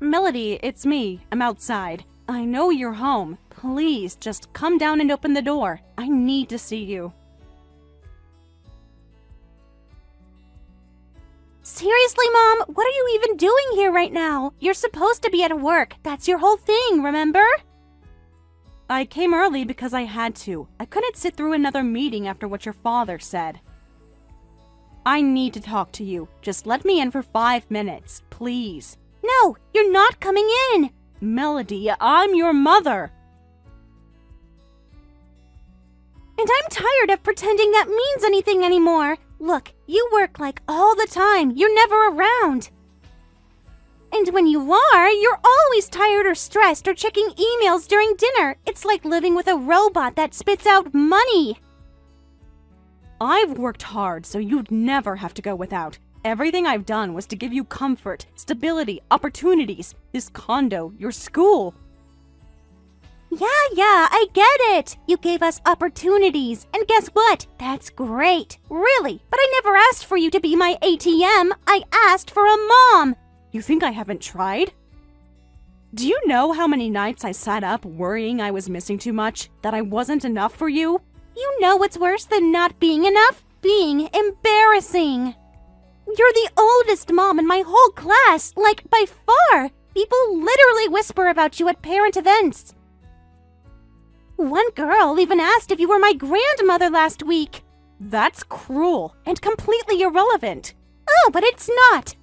Melody, it's me. I'm outside. I know you're home. Please, just come down and open the door. I need to see you. Seriously, Mom? What are you even doing here right now? You're supposed to be at work. That's your whole thing, remember? I came early because I had to. I couldn't sit through another meeting after what your father said. I need to talk to you. Just let me in for 5 minutes, please. No, you're not coming in. Melody, I'm your mother. And I'm tired of pretending that means anything anymore. Look, you work like all the time. You're never around. And when you are, you're always tired or stressed or checking emails during dinner. It's like living with a robot that spits out money. I've worked hard so you'd never have to go without. Everything I've done was to give you comfort, stability, opportunities, this condo, your school. Yeah, I get it. You gave us opportunities. And guess what? That's great. Really. But I never asked for you to be my ATM. I asked for a mom. You think I haven't tried? Do you know how many nights I sat up worrying I was missing too much? That I wasn't enough for you? You know what's worse than not being enough? Being embarrassing. You're the oldest mom in my whole class, like by far. People literally whisper about you at parent events. One girl even asked if you were my grandmother last week. That's cruel and completely irrelevant. Oh, but it's not.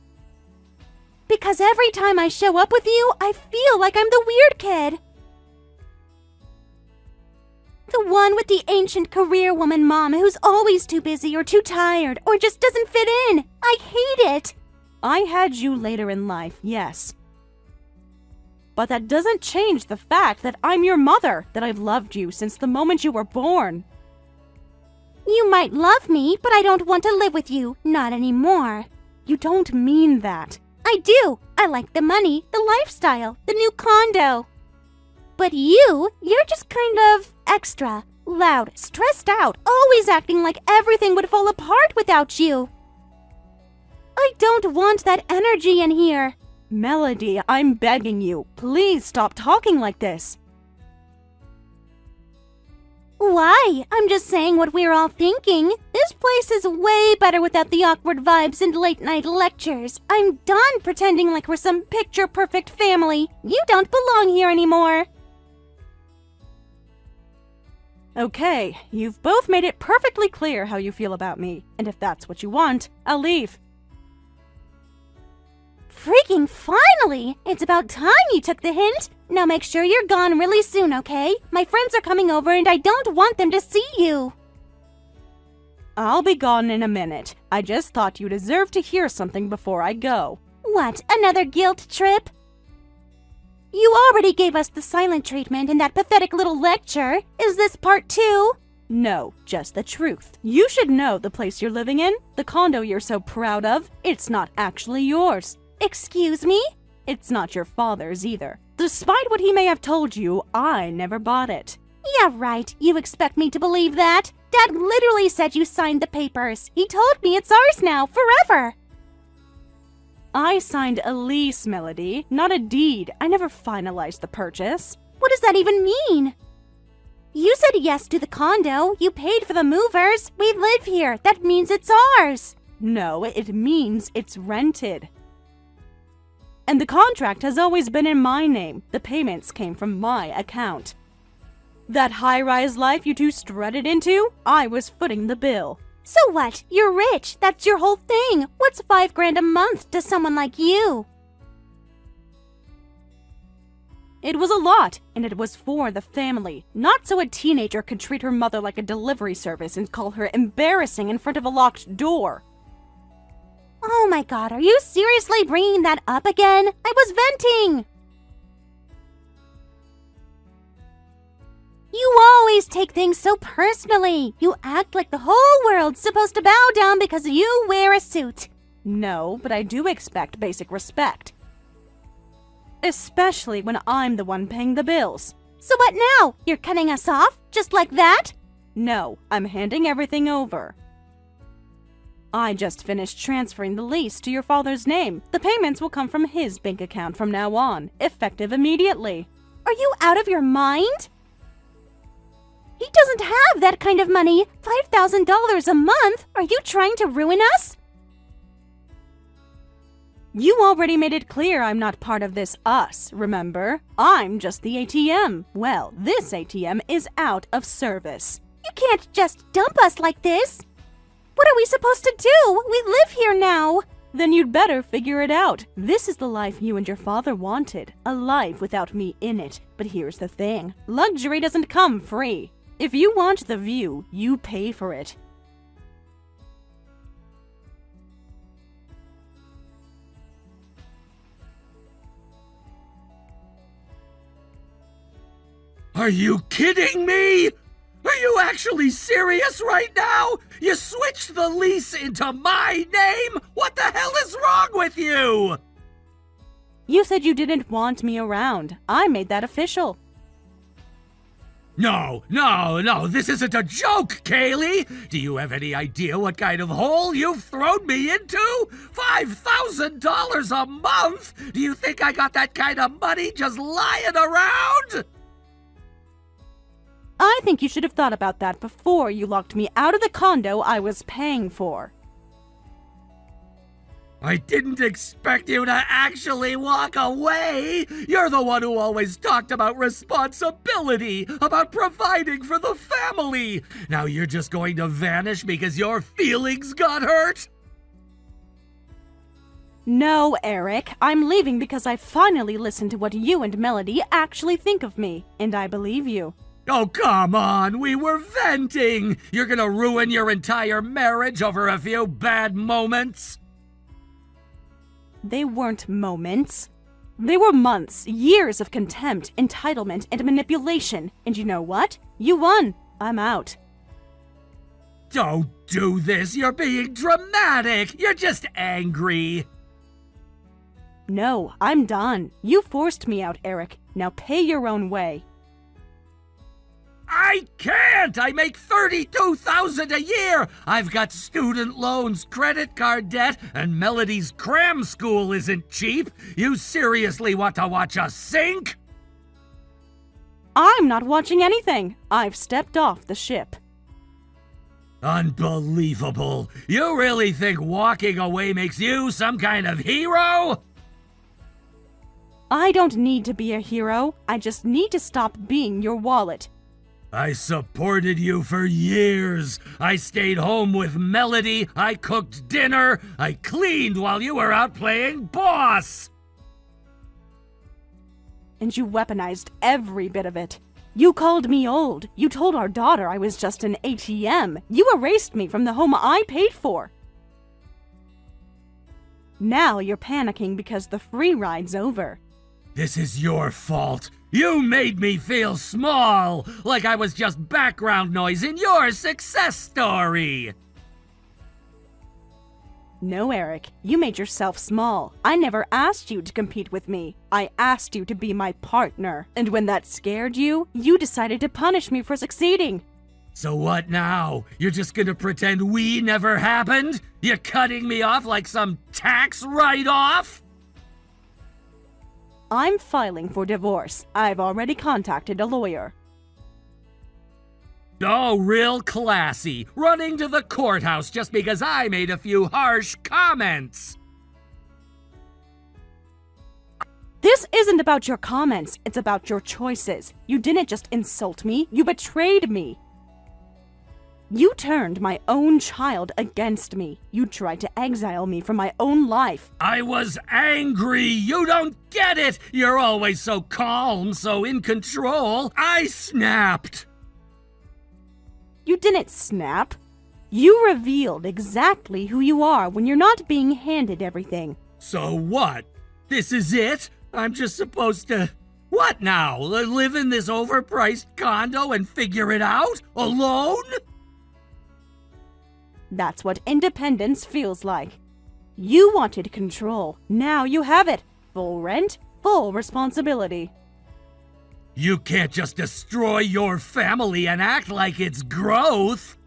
Because every time I show up with you, I feel like I'm the weird kid. The one with the ancient career woman mom who's always too busy or too tired or just doesn't fit in. I hate it. I had you later in life, yes. But that doesn't change the fact that I'm your mother, that I've loved you since the moment you were born. You might love me, but I don't want to live with you. Not anymore. You don't mean that. I do. I like the money, the lifestyle, the new condo. But you're just kind of extra, loud, stressed out, always acting like everything would fall apart without you. I don't want that energy in here. Melody, I'm begging you. Please stop talking like this. Why? I'm just saying what we're all thinking. This place is way better without the awkward vibes and late-night lectures. I'm done pretending like we're some picture-perfect family. You don't belong here anymore. Okay, you've both made it perfectly clear how you feel about me. And if that's what you want, I'll leave. Freaking finally! It's about time you took the hint. Now make sure you're gone really soon, okay? My friends are coming over and I don't want them to see you. I'll be gone in a minute. I just thought you deserved to hear something before I go. What, another guilt trip? You already gave us the silent treatment in that pathetic little lecture. Is this part 2? No, just the truth. You should know the place you're living in, the condo you're so proud of, it's not actually yours. Excuse me? It's not your father's either. Despite what he may have told you, I never bought it. Yeah, right. You expect me to believe that? Dad literally said you signed the papers. He told me it's ours now, forever. I signed a lease, Melody, not a deed. I never finalized the purchase. What does that even mean? You said yes to the condo. You paid for the movers. We live here. That means it's ours. No, it means it's rented. And the contract has always been in my name. The payments came from my account. That high-rise life you two strutted into, I was footing the bill. So what? You're rich. That's your whole thing. What's $5,000 a month to someone like you? It was a lot, and it was for the family. Not so a teenager could treat her mother like a delivery service and call her embarrassing in front of a locked door. Oh my god, are you seriously bringing that up again? I was venting! You always take things so personally. You act like the whole world's supposed to bow down because you wear a suit. No, but I do expect basic respect. Especially when I'm the one paying the bills. So what now? You're cutting us off? Just like that? No, I'm handing everything over. I just finished transferring the lease to your father's name. The payments will come from his bank account from now on, effective immediately. Are you out of your mind? He doesn't have that kind of money. $5,000 a month? Are you trying to ruin us? You already made it clear I'm not part of this us, remember? I'm just the ATM. Well, this ATM is out of service. You can't just dump us like this. What are we supposed to do? We live here now. Then you'd better figure it out. This is the life you and your father wanted. A life without me in it. But here's the thing. Luxury doesn't come free. If you want the view, you pay for it. Are you kidding me? Are you actually serious right now? You switched the lease into my name? What the hell is wrong with you? You said you didn't want me around. I made that official. No, this isn't a joke, Kaylee! Do you have any idea what kind of hole you've thrown me into? $5,000 a month? Do you think I got that kind of money just lying around? I think you should have thought about that before you locked me out of the condo I was paying for. I didn't expect you to actually walk away. You're the one who always talked about responsibility, about providing for the family. Now you're just going to vanish because your feelings got hurt? No, Eric. I'm leaving because I finally listened to what you and Melody actually think of me, and I believe you. Oh, come on, we were venting. You're gonna ruin your entire marriage over a few bad moments? They weren't moments. They were months, years of contempt, entitlement, and manipulation. And you know what? You won. I'm out. Don't do this. You're being dramatic. You're just angry. No, I'm done. You forced me out, Eric. Now pay your own way. I can't! I make $32,000 a year! I've got student loans, credit card debt, and Melody's cram school isn't cheap! You seriously want to watch us sink? I'm not watching anything. I've stepped off the ship. Unbelievable! You really think walking away makes you some kind of hero? I don't need to be a hero. I just need to stop being your wallet. I supported you for years. I stayed home with Melody. I cooked dinner. I cleaned while you were out playing boss. And you weaponized every bit of it. You called me old. You told our daughter I was just an ATM. You erased me from the home I paid for. Now you're panicking because the free ride's over. This is your fault. You made me feel small, like I was just background noise in your success story. No, Eric, you made yourself small. I never asked you to compete with me. I asked you to be my partner. And when that scared you, you decided to punish me for succeeding. So what now? You're just gonna pretend we never happened? You're cutting me off like some tax write-off? I'm filing for divorce. I've already contacted a lawyer. Oh, real classy. Running to the courthouse just because I made a few harsh comments. This isn't about your comments. It's about your choices. You didn't just insult me. You betrayed me. You turned my own child against me. You tried to exile me from my own life. I was angry. You don't get it. You're always so calm, so in control. I snapped. You didn't snap. You revealed exactly who you are when you're not being handed everything. So what? This is it? I'm just supposed to... What now? Live in this overpriced condo and figure it out? Alone? That's what independence feels like. You wanted control. Now you have it. Full rent, full responsibility. You can't just destroy your family and act like it's growth.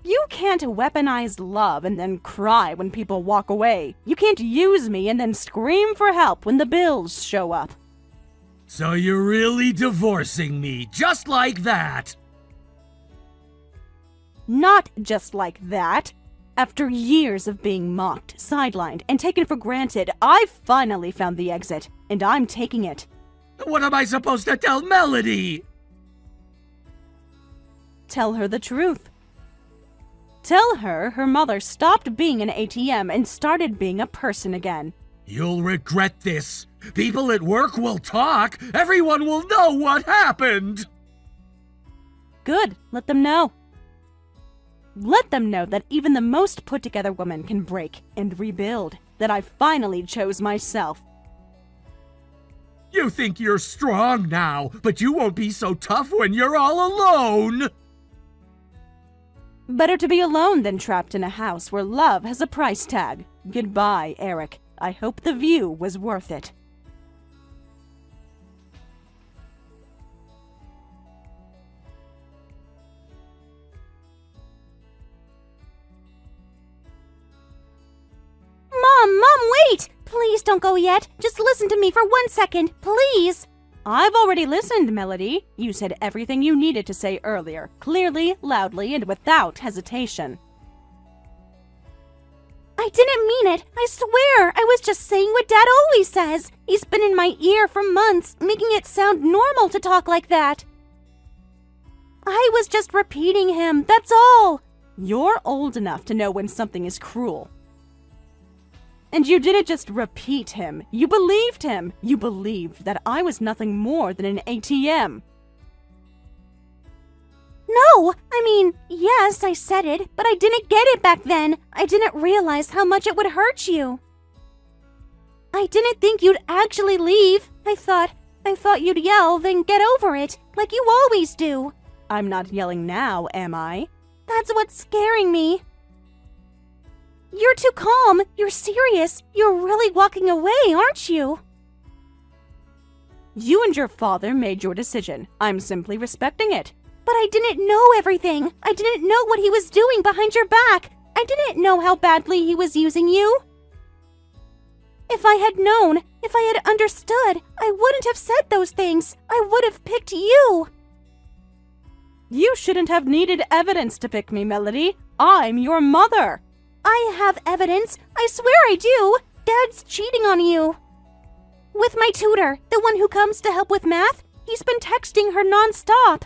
You can't weaponize love and then cry when people walk away. You can't use me and then scream for help when the bills show up. So you're really divorcing me, just like that? Not just like that. After years of being mocked, sidelined, and taken for granted, I finally found the exit, and I'm taking it. What am I supposed to tell Melody? Tell her the truth. Tell her her mother stopped being an ATM and started being a person again. You'll regret this. People at work will talk. Everyone will know what happened. Good, let them know. Let them know that even the most put-together woman can break and rebuild, that I finally chose myself. You think you're strong now, but you won't be so tough when you're all alone. Better to be alone than trapped in a house where love has a price tag. Goodbye, Eric. I hope the view was worth it. Mom, wait! Please don't go yet. Just listen to me for 1 second, please. I've already listened, Melody. You said everything you needed to say earlier, clearly, loudly, and without hesitation. I didn't mean it. I swear. I was just saying what Dad always says. He's been in my ear for months, making it sound normal to talk like that. I was just repeating him, that's all. You're old enough to know when something is cruel. And you didn't just repeat him. You believed him. You believed that I was nothing more than an ATM. No, I mean, yes, I said it, but I didn't get it back then. I didn't realize how much it would hurt you. I didn't think you'd actually leave. I thought you'd yell, then get over it, like you always do. I'm not yelling now, am I? That's what's scaring me. You're too calm. You're serious. You're really walking away, aren't you? You and your father made your decision. I'm simply respecting it. But I didn't know everything. I didn't know what he was doing behind your back. I didn't know how badly he was using you. If I had known, if I had understood, I wouldn't have said those things. I would have picked you. You shouldn't have needed evidence to pick me, Melody. I'm your mother. I have evidence. I swear I do. Dad's cheating on you. With my tutor, the one who comes to help with math, he's been texting her nonstop.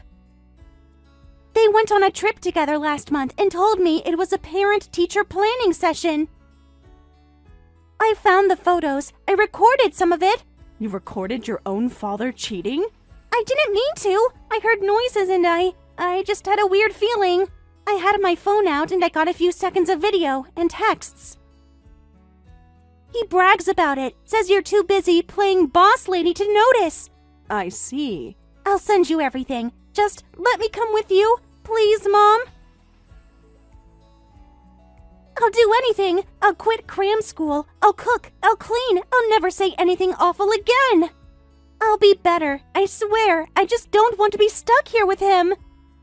They went on a trip together last month and told me it was a parent-teacher planning session. I found the photos. I recorded some of it. You recorded your own father cheating? I didn't mean to. I heard noises and I just had a weird feeling. I had my phone out and I got a few seconds of video and texts. He brags about it, says you're too busy playing boss lady to notice. I see. I'll send you everything. Just let me come with you, please, Mom. I'll do anything. I'll quit cram school. I'll cook. I'll clean. I'll never say anything awful again. I'll be better. I swear. I just don't want to be stuck here with him.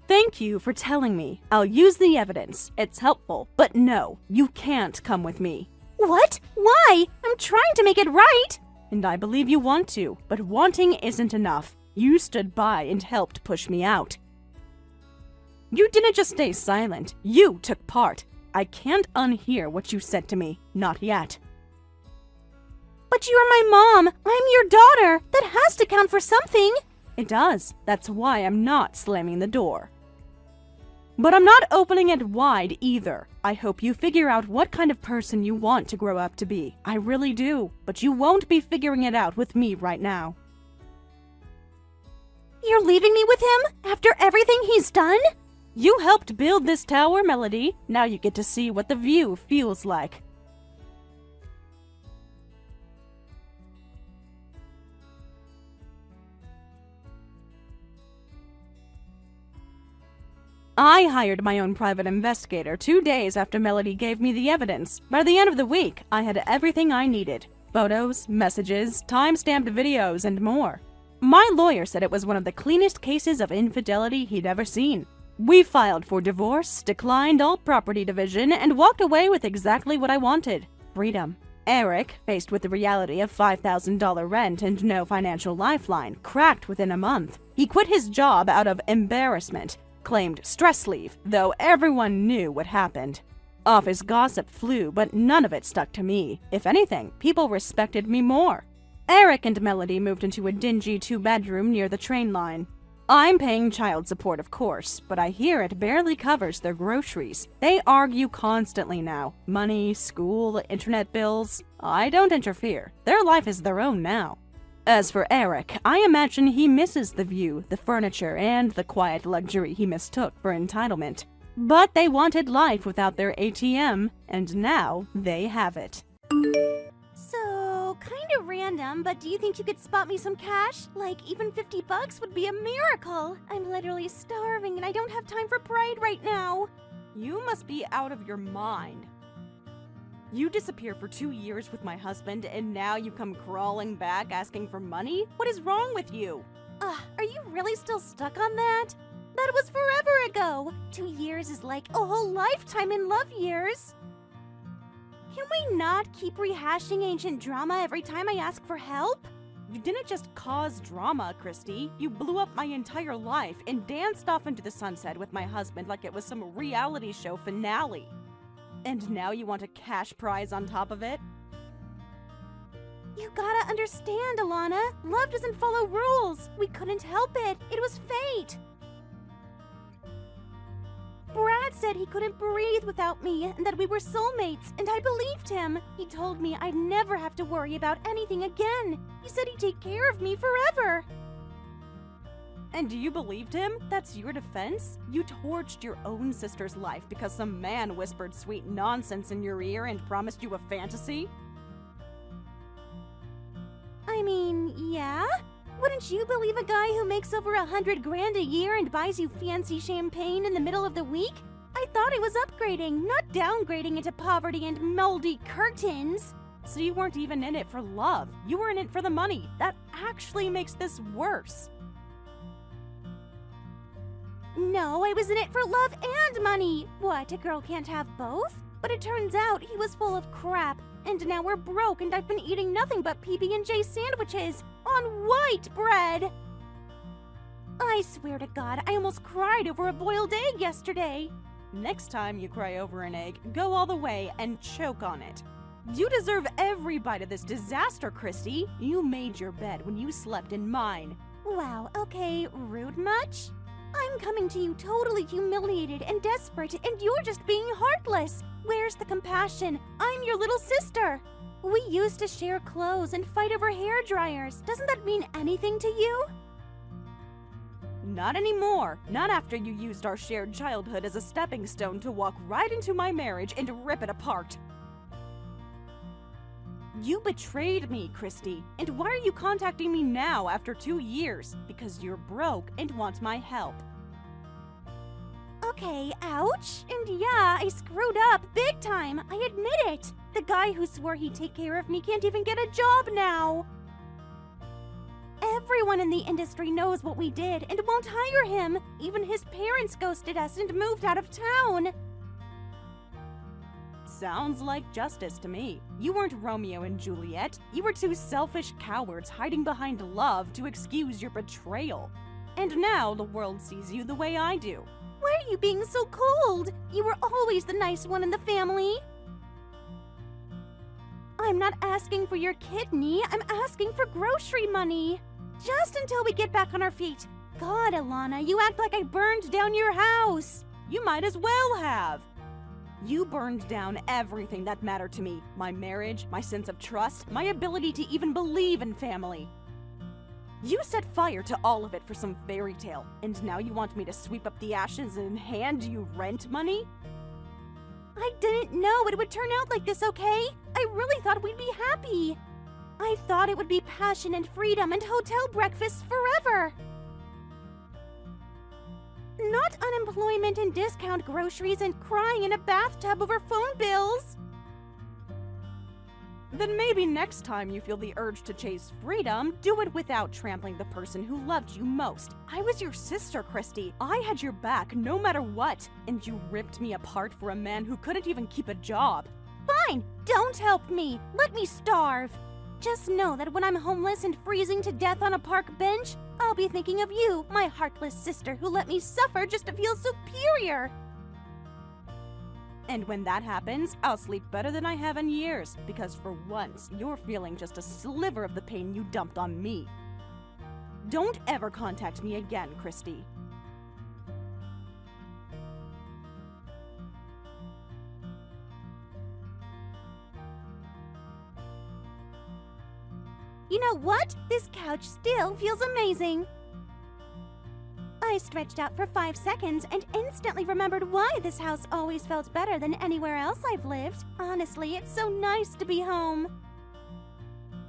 Thank you for telling me. I'll use the evidence. It's helpful. But no, you can't come with me. What? Why? I'm trying to make it right. And I believe you want to, but wanting isn't enough. You stood by and helped push me out. You didn't just stay silent. You took part. I can't unhear what you said to me. Not yet. But you're my mom. I'm your daughter. That has to count for something. It does. That's why I'm not slamming the door. But I'm not opening it wide either. I hope you figure out what kind of person you want to grow up to be. I really do. But you won't be figuring it out with me right now. You're leaving me with him? After everything he's done? You helped build this tower, Melody. Now you get to see what the view feels like. I hired my own private investigator 2 days after Melody gave me the evidence. By the end of the week, I had everything I needed. Photos, messages, time-stamped videos, and more. My lawyer said it was one of the cleanest cases of infidelity he'd ever seen. We filed for divorce, declined all property division, and walked away with exactly what I wanted: freedom. Eric, faced with the reality of $5,000 rent and no financial lifeline, cracked within a month. He quit his job out of embarrassment, claimed stress leave, though everyone knew what happened. Office gossip flew, but none of it stuck to me. If anything, people respected me more. Eric and Melody moved into a dingy 2-bedroom near the train line. I'm paying child support, of course, but I hear it barely covers their groceries. They argue constantly now. Money, school, internet bills. I don't interfere. Their life is their own now. As for Eric, I imagine he misses the view, the furniture, and the quiet luxury he mistook for entitlement. But they wanted life without their ATM, and now they have it. So, kind of random, but do you think you could spot me some cash? Like, even $50 would be a miracle. I'm literally starving and I don't have time for pride right now. You must be out of your mind. You disappear for 2 years with my husband, and now you come crawling back asking for money? What is wrong with you? Are you really still stuck on that? That was forever ago. 2 years is like a whole lifetime in love years. Can we not keep rehashing ancient drama every time I ask for help? You didn't just cause drama, Christy. You blew up my entire life and danced off into the sunset with my husband like it was some reality show finale. And now you want a cash prize on top of it? You gotta understand, Alana. Love doesn't follow rules. We couldn't help it. It was fate. Brad said he couldn't breathe without me and that we were soulmates, and I believed him. He told me I'd never have to worry about anything again. He said he'd take care of me forever. And you believed him? That's your defense? You torched your own sister's life because some man whispered sweet nonsense in your ear and promised you a fantasy? I mean, yeah? Wouldn't you believe a guy who makes over $100,000 a year and buys you fancy champagne in the middle of the week? I thought I was upgrading, not downgrading into poverty and moldy curtains. So you weren't even in it for love. You were in it for the money. That actually makes this worse. No, I was in it for love and money. What, a girl can't have both? But it turns out he was full of crap. And now we're broke and I've been eating nothing but PB&J sandwiches on white bread. I swear to God, I almost cried over a boiled egg yesterday. Next time you cry over an egg, go all the way and choke on it. You deserve every bite of this disaster, Christy. You made your bed when you slept in mine. Wow, okay, rude much? I'm coming to you totally humiliated and desperate, and you're just being heartless. Where's the compassion? I'm your little sister. We used to share clothes and fight over hair dryers. Doesn't that mean anything to you? Not anymore. Not after you used our shared childhood as a stepping stone to walk right into my marriage and rip it apart. You betrayed me, Christy. And why are you contacting me now after 2 years? Because you're broke and want my help. Okay, ouch. And yeah, I screwed up big time. I admit it. The guy who swore he'd take care of me can't even get a job now. Everyone in the industry knows what we did and won't hire him. Even his parents ghosted us and moved out of town. Sounds like justice to me. You weren't Romeo and Juliet. You were two selfish cowards hiding behind love to excuse your betrayal. And now the world sees you the way I do. Why are you being so cold? You were always the nice one in the family. I'm not asking for your kidney. I'm asking for grocery money. Just until we get back on our feet. God, Alana, you act like I burned down your house. You might as well have. You burned down everything that mattered to me. My marriage, my sense of trust, my ability to even believe in family. You set fire to all of it for some fairy tale, and now you want me to sweep up the ashes and hand you rent money? I didn't know it would turn out like this, okay? I really thought we'd be happy. I thought it would be passion and freedom and hotel breakfasts forever. Not unemployment and discount groceries and crying in a bathtub over phone bills. Then maybe next time you feel the urge to chase freedom, do it without trampling the person who loved you most. I was your sister, Christy. I had your back no matter what, and you ripped me apart for a man who couldn't even keep a job. Fine, don't help me. Let me starve. Just know that when I'm homeless and freezing to death on a park bench, I'll be thinking of you, my heartless sister who let me suffer just to feel superior. And when that happens, I'll sleep better than I have in years, because for once, you're feeling just a sliver of the pain you dumped on me. Don't ever contact me again, Christy. You know what? This couch still feels amazing. I stretched out for 5 seconds and instantly remembered why this house always felt better than anywhere else I've lived. Honestly, it's so nice to be home.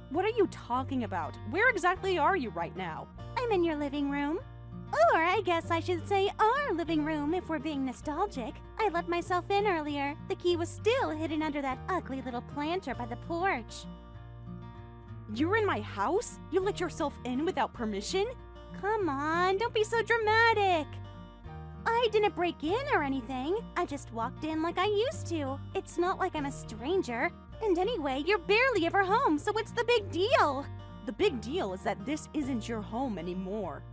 What are you talking about? Where exactly are you right now? I'm in your living room. Or I guess I should say our living room if we're being nostalgic. I let myself in earlier. The key was still hidden under that ugly little planter by the porch. You're in my house? You let yourself in without permission? Come on, don't be so dramatic. I didn't break in or anything. I just walked in like I used to. It's not like I'm a stranger. And anyway, you're barely ever home, so what's the big deal? The big deal is that this isn't your home anymore.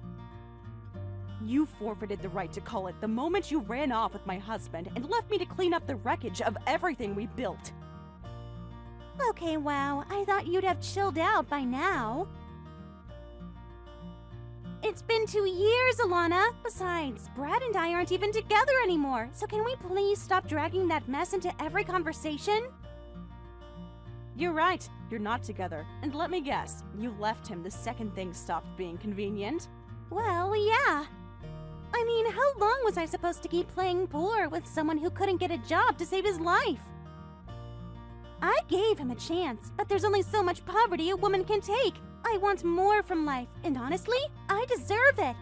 You forfeited the right to call it the moment you ran off with my husband and left me to clean up the wreckage of everything we built. Okay, wow. I thought you'd have chilled out by now. It's been 2 years, Alana. Besides, Brad and I aren't even together anymore, so can we please stop dragging that mess into every conversation? You're right, you're not together. And let me guess, you left him the second things stopped being convenient? Well, yeah. I mean, how long was I supposed to keep playing poor with someone who couldn't get a job to save his life? I gave him a chance, but there's only so much poverty a woman can take. I want more from life, and honestly, I deserve it.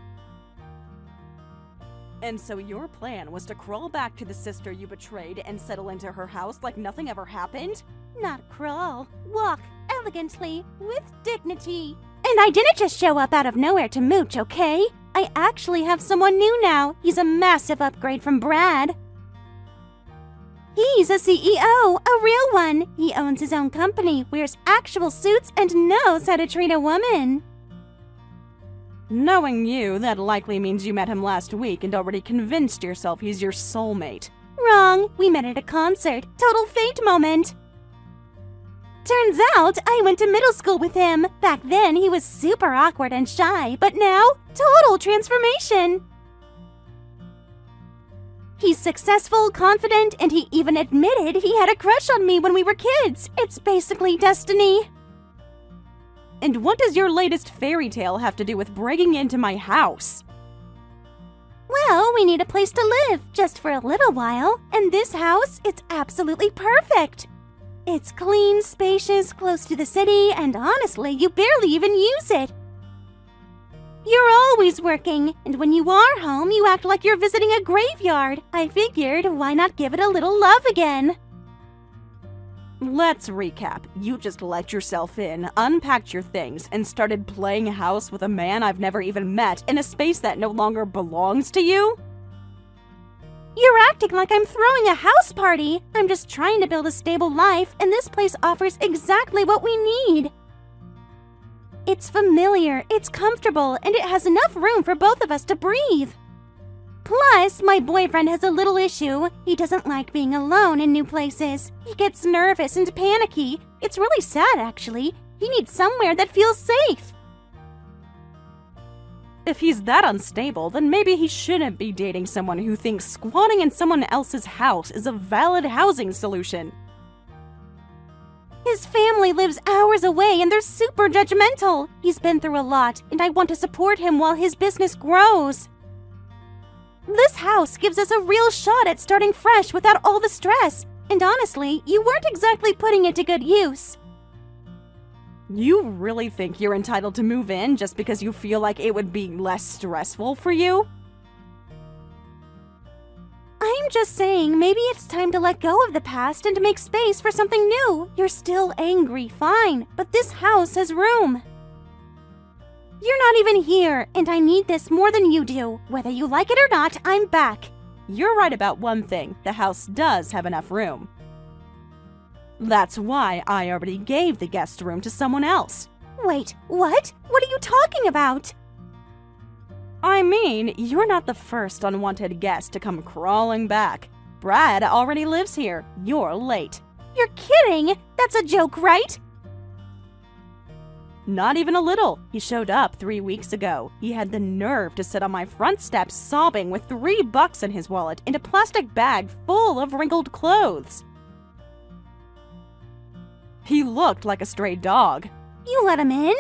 And so your plan was to crawl back to the sister you betrayed and settle into her house like nothing ever happened? Not crawl. Walk elegantly, with dignity. And I didn't just show up out of nowhere to mooch, okay? I actually have someone new now. He's a massive upgrade from Brad. He's a CEO, a real one. He owns his own company, wears actual suits, and knows how to treat a woman. Knowing you, that likely means you met him last week and already convinced yourself he's your soulmate. Wrong. We met at a concert. Total fate moment. Turns out I went to middle school with him. Back then, he was super awkward and shy, but now, total transformation. He's successful, confident, and he even admitted he had a crush on me when we were kids. It's basically destiny. And what does your latest fairy tale have to do with breaking into my house? Well, we need a place to live, just for a little while. And this house, it's absolutely perfect. It's clean, spacious, close to the city, and honestly, you barely even use it. You're always working, and when you are home, you act like you're visiting a graveyard. I figured, why not give it a little love again? Let's recap. You just let yourself in, unpacked your things, and started playing house with a man I've never even met in a space that no longer belongs to you? You're acting like I'm throwing a house party. I'm just trying to build a stable life, and this place offers exactly what we need. It's familiar, it's comfortable, and it has enough room for both of us to breathe. Plus, my boyfriend has a little issue. He doesn't like being alone in new places. He gets nervous and panicky. It's really sad, actually. He needs somewhere that feels safe. If he's that unstable, then maybe he shouldn't be dating someone who thinks squatting in someone else's house is a valid housing solution. His family lives hours away and they're super judgmental. He's been through a lot, and I want to support him while his business grows. This house gives us a real shot at starting fresh without all the stress. And honestly, you weren't exactly putting it to good use. You really think you're entitled to move in just because you feel like it would be less stressful for you? I'm just saying maybe it's time to let go of the past and to make space for something new. You're still angry, fine, but this house has room. You're not even here, and I need this more than you do. Whether you like it or not, I'm back. You're right about one thing. The house does have enough room. That's why I already gave the guest room to someone else. Wait, what? What are you talking about? I mean, you're not the first unwanted guest to come crawling back. Brad already lives here. You're late. You're kidding! That's a joke, right? Not even a little. He showed up 3 weeks ago. He had the nerve to sit on my front steps sobbing with $3 in his wallet and a plastic bag full of wrinkled clothes. He looked like a stray dog. You let him in?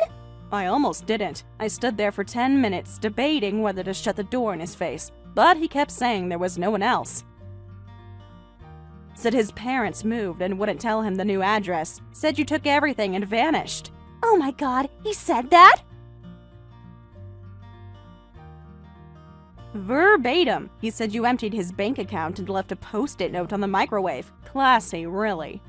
I almost didn't. I stood there for 10 minutes debating whether to shut the door in his face, but he kept saying there was no one else. Said his parents moved and wouldn't tell him the new address. Said you took everything and vanished. Oh my god, he said that? Verbatim. He said you emptied his bank account and left a post-it note on the microwave. Classy, really.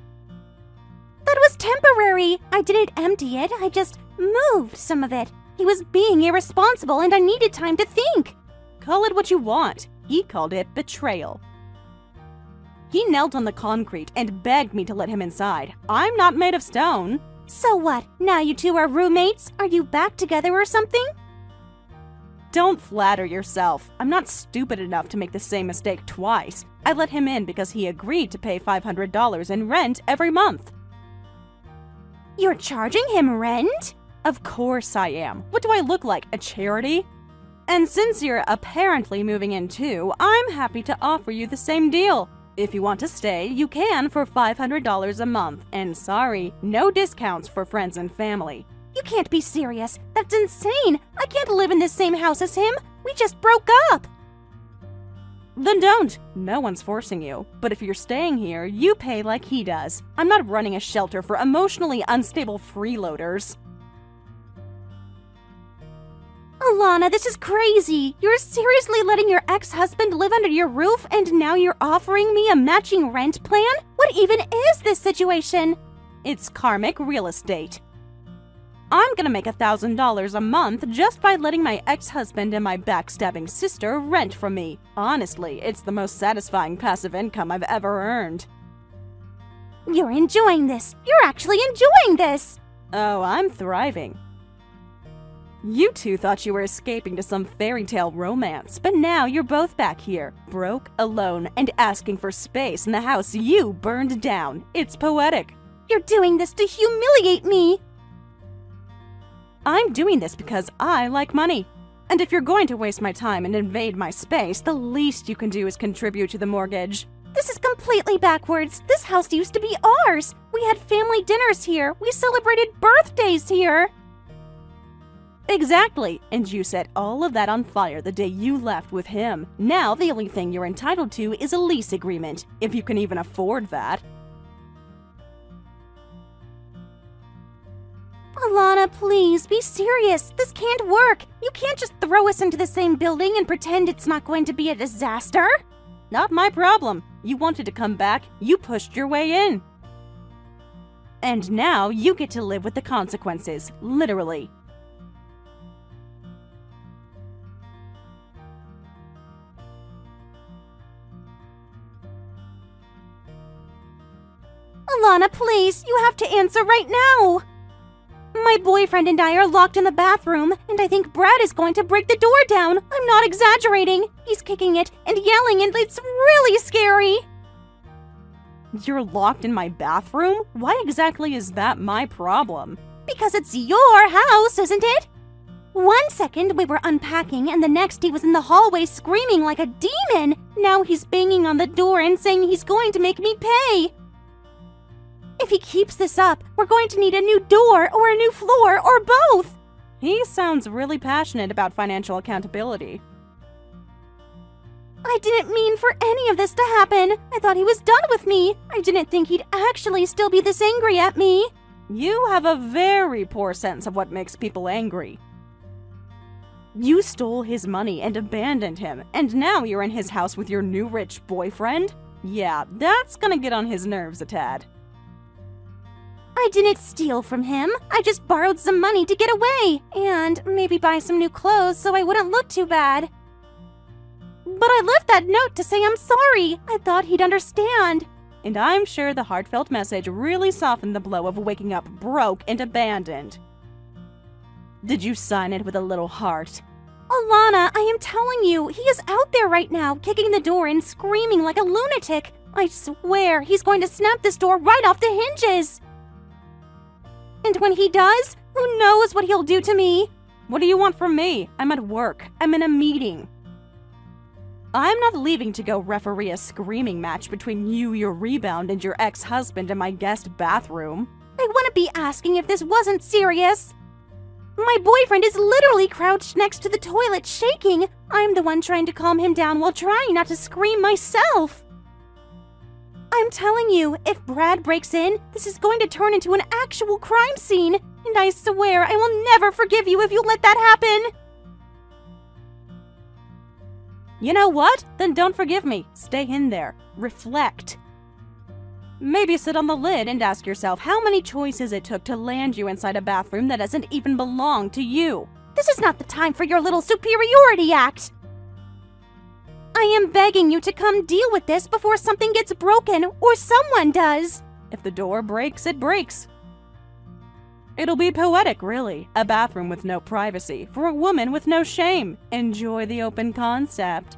That was temporary. I didn't empty it, I just moved some of it. He was being irresponsible and I needed time to think. Call it what you want. He called it betrayal. He knelt on the concrete and begged me to let him inside. I'm not made of stone. So what? Now you two are roommates? Are you back together or something? Don't flatter yourself. I'm not stupid enough to make the same mistake twice. I let him in because he agreed to pay $500 in rent every month. You're charging him rent? Of course I am. What do I look like, a charity? And since you're apparently moving in too, I'm happy to offer you the same deal. If you want to stay, you can for $500 a month. And sorry, no discounts for friends and family. You can't be serious. That's insane. I can't live in the same house as him. We just broke up. Then don't. No one's forcing you. But if you're staying here, you pay like he does. I'm not running a shelter for emotionally unstable freeloaders. Alana, this is crazy. You're seriously letting your ex-husband live under your roof and now you're offering me a matching rent plan? What even is this situation? It's karmic real estate. I'm gonna make $1,000 a month just by letting my ex-husband and my backstabbing sister rent from me. Honestly, it's the most satisfying passive income I've ever earned. You're enjoying this. You're actually enjoying this. Oh, I'm thriving. You two thought you were escaping to some fairy tale romance, but now you're both back here, broke, alone, and asking for space in the house you burned down. It's poetic. You're doing this to humiliate me. I'm doing this because I like money. And if you're going to waste my time and invade my space, the least you can do is contribute to the mortgage. This is completely backwards. This house used to be ours. We had family dinners here. We celebrated birthdays here. Exactly, and you set all of that on fire the day you left with him. Now the only thing you're entitled to is a lease agreement, if you can even afford that. Alana, please, be serious. This can't work. You can't just throw us into the same building and pretend it's not going to be a disaster. Not my problem. You wanted to come back, you pushed your way in. And now you get to live with the consequences, literally. Alana, please, you have to answer right now. My boyfriend and I are locked in the bathroom, and I think Brad is going to break the door down. I'm not exaggerating. He's kicking it and yelling, and it's really scary. You're locked in my bathroom? Why exactly is that my problem? Because it's your house, isn't it? 1 second we were unpacking, and the next he was in the hallway screaming like a demon. Now he's banging on the door and saying he's going to make me pay. If he keeps this up, we're going to need a new door or a new floor or both. He sounds really passionate about financial accountability. I didn't mean for any of this to happen. I thought he was done with me. I didn't think he'd actually still be this angry at me. You have a very poor sense of what makes people angry. You stole his money and abandoned him, and now you're in his house with your new rich boyfriend? Yeah, that's gonna get on his nerves a tad. I didn't steal from him. I just borrowed some money to get away, and maybe buy some new clothes so I wouldn't look too bad. But I left that note to say I'm sorry. I thought he'd understand. And I'm sure the heartfelt message really softened the blow of waking up broke and abandoned. Did you sign it with a little heart? Alana, I am telling you, he is out there right now, kicking the door and screaming like a lunatic. I swear he's going to snap this door right off the hinges. And when he does, who knows what he'll do to me? What do you want from me? I'm at work. I'm in a meeting. I'm not leaving to go referee a screaming match between you, your rebound, and your ex-husband in my guest bathroom. I wouldn't be asking if this wasn't serious. My boyfriend is literally crouched next to the toilet shaking. I'm the one trying to calm him down while trying not to scream myself. I'm telling you, if Brad breaks in, this is going to turn into an actual crime scene. And I swear I will never forgive you if you let that happen. You know what? Then don't forgive me. Stay in there. Reflect. Maybe sit on the lid and ask yourself how many choices it took to land you inside a bathroom that doesn't even belong to you. This is not the time for your little superiority act. I am begging you to come deal with this before something gets broken or someone does. If the door breaks, it breaks. It'll be poetic, really. A bathroom with no privacy for a woman with no shame. Enjoy the open concept.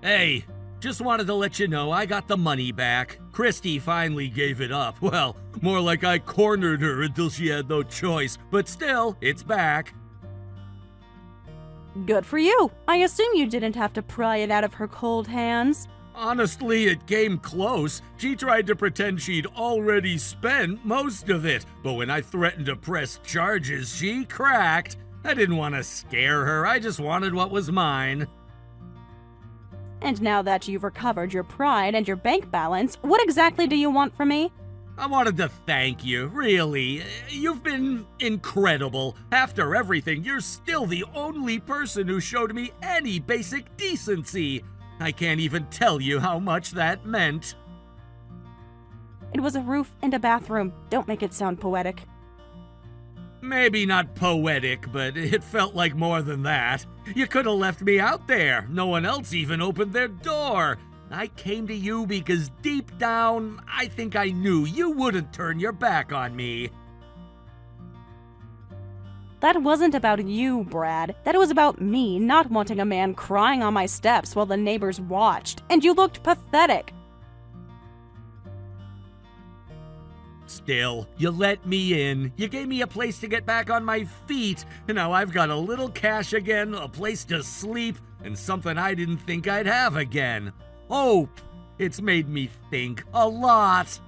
Hey, just wanted to let you know I got the money back. Christy finally gave it up. Well, more like I cornered her until she had no choice, but still, it's back. Good for you. I assume you didn't have to pry it out of her cold hands. Honestly, it came close. She tried to pretend she'd already spent most of it, but when I threatened to press charges, she cracked. I didn't want to scare her, I just wanted what was mine. And now that you've recovered your pride and your bank balance, what exactly do you want from me? I wanted to thank you, really. You've been incredible. After everything, you're still the only person who showed me any basic decency. I can't even tell you how much that meant. It was a roof and a bathroom. Don't make it sound poetic. Maybe not poetic, but it felt like more than that. You could have left me out there. No one else even opened their door. I came to you because deep down, I think I knew you wouldn't turn your back on me. That wasn't about you, Brad. That was about me not wanting a man crying on my steps while the neighbors watched, and you looked pathetic. Still, you let me in. You gave me a place to get back on my feet. And now I've got a little cash again, a place to sleep, and something I didn't think I'd have again. Hope. It's made me think a lot.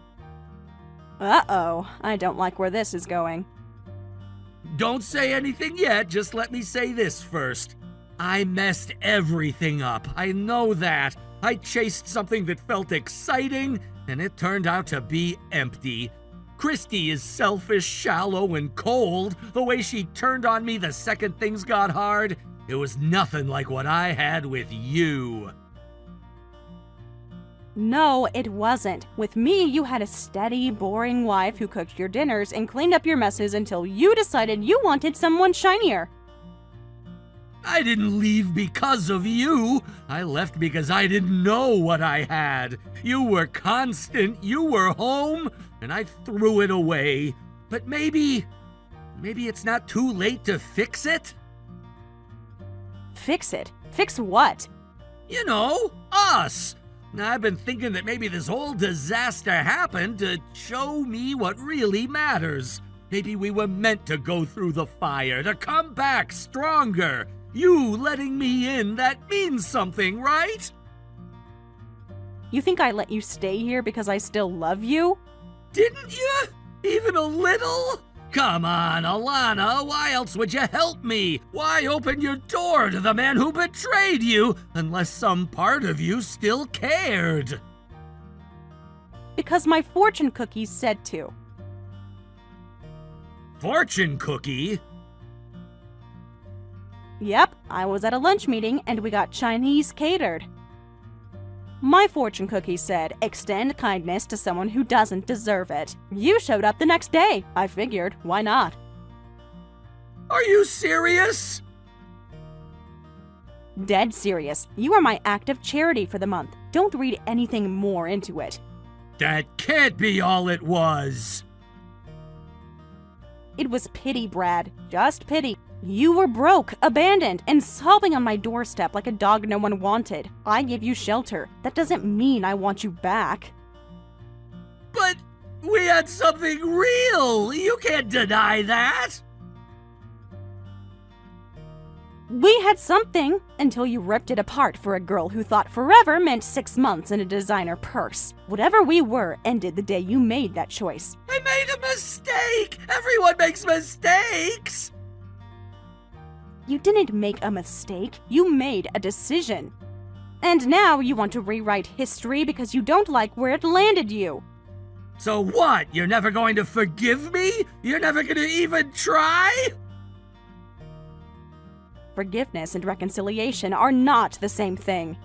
Uh-oh. I don't like where this is going. Don't say anything yet, just let me say this first. I messed everything up, I know that. I chased something that felt exciting, and it turned out to be empty. Christy is selfish, shallow, and cold. The way she turned on me the second things got hard, it was nothing like what I had with you. No, it wasn't. With me, you had a steady, boring wife who cooked your dinners and cleaned up your messes until you decided you wanted someone shinier. I didn't leave because of you. I left because I didn't know what I had. You were constant, you were home, and I threw it away. But maybe it's not too late to fix it? Fix it? Fix what? You know, us. I've been thinking that maybe this whole disaster happened to show me what really matters. Maybe we were meant to go through the fire, to come back stronger. You letting me in, that means something, right? You think I let you stay here because I still love you? Didn't you? Even a little? Come on, Alana, why else would you help me? Why open your door to the man who betrayed you unless some part of you still cared? Because my fortune cookie said to. Fortune cookie? Yep, I was at a lunch meeting and we got Chinese catered. My fortune cookie said, extend kindness to someone who doesn't deserve it. You showed up the next day. I figured, why not? Are you serious? Dead serious. You are my act of charity for the month. Don't read anything more into it. That can't be all it was. It was pity, Brad. Just pity. You were broke, abandoned, and sobbing on my doorstep like a dog no one wanted. I gave you shelter. That doesn't mean I want you back. But we had something real. You can't deny that. We had something until you ripped it apart for a girl who thought forever meant 6 months in a designer purse. Whatever we were ended the day you made that choice. I made a mistake. Everyone makes mistakes. You didn't make a mistake. You made a decision. And now you want to rewrite history because you don't like where it landed you. So what? You're never going to forgive me? You're never going to even try? Forgiveness and reconciliation are not the same thing.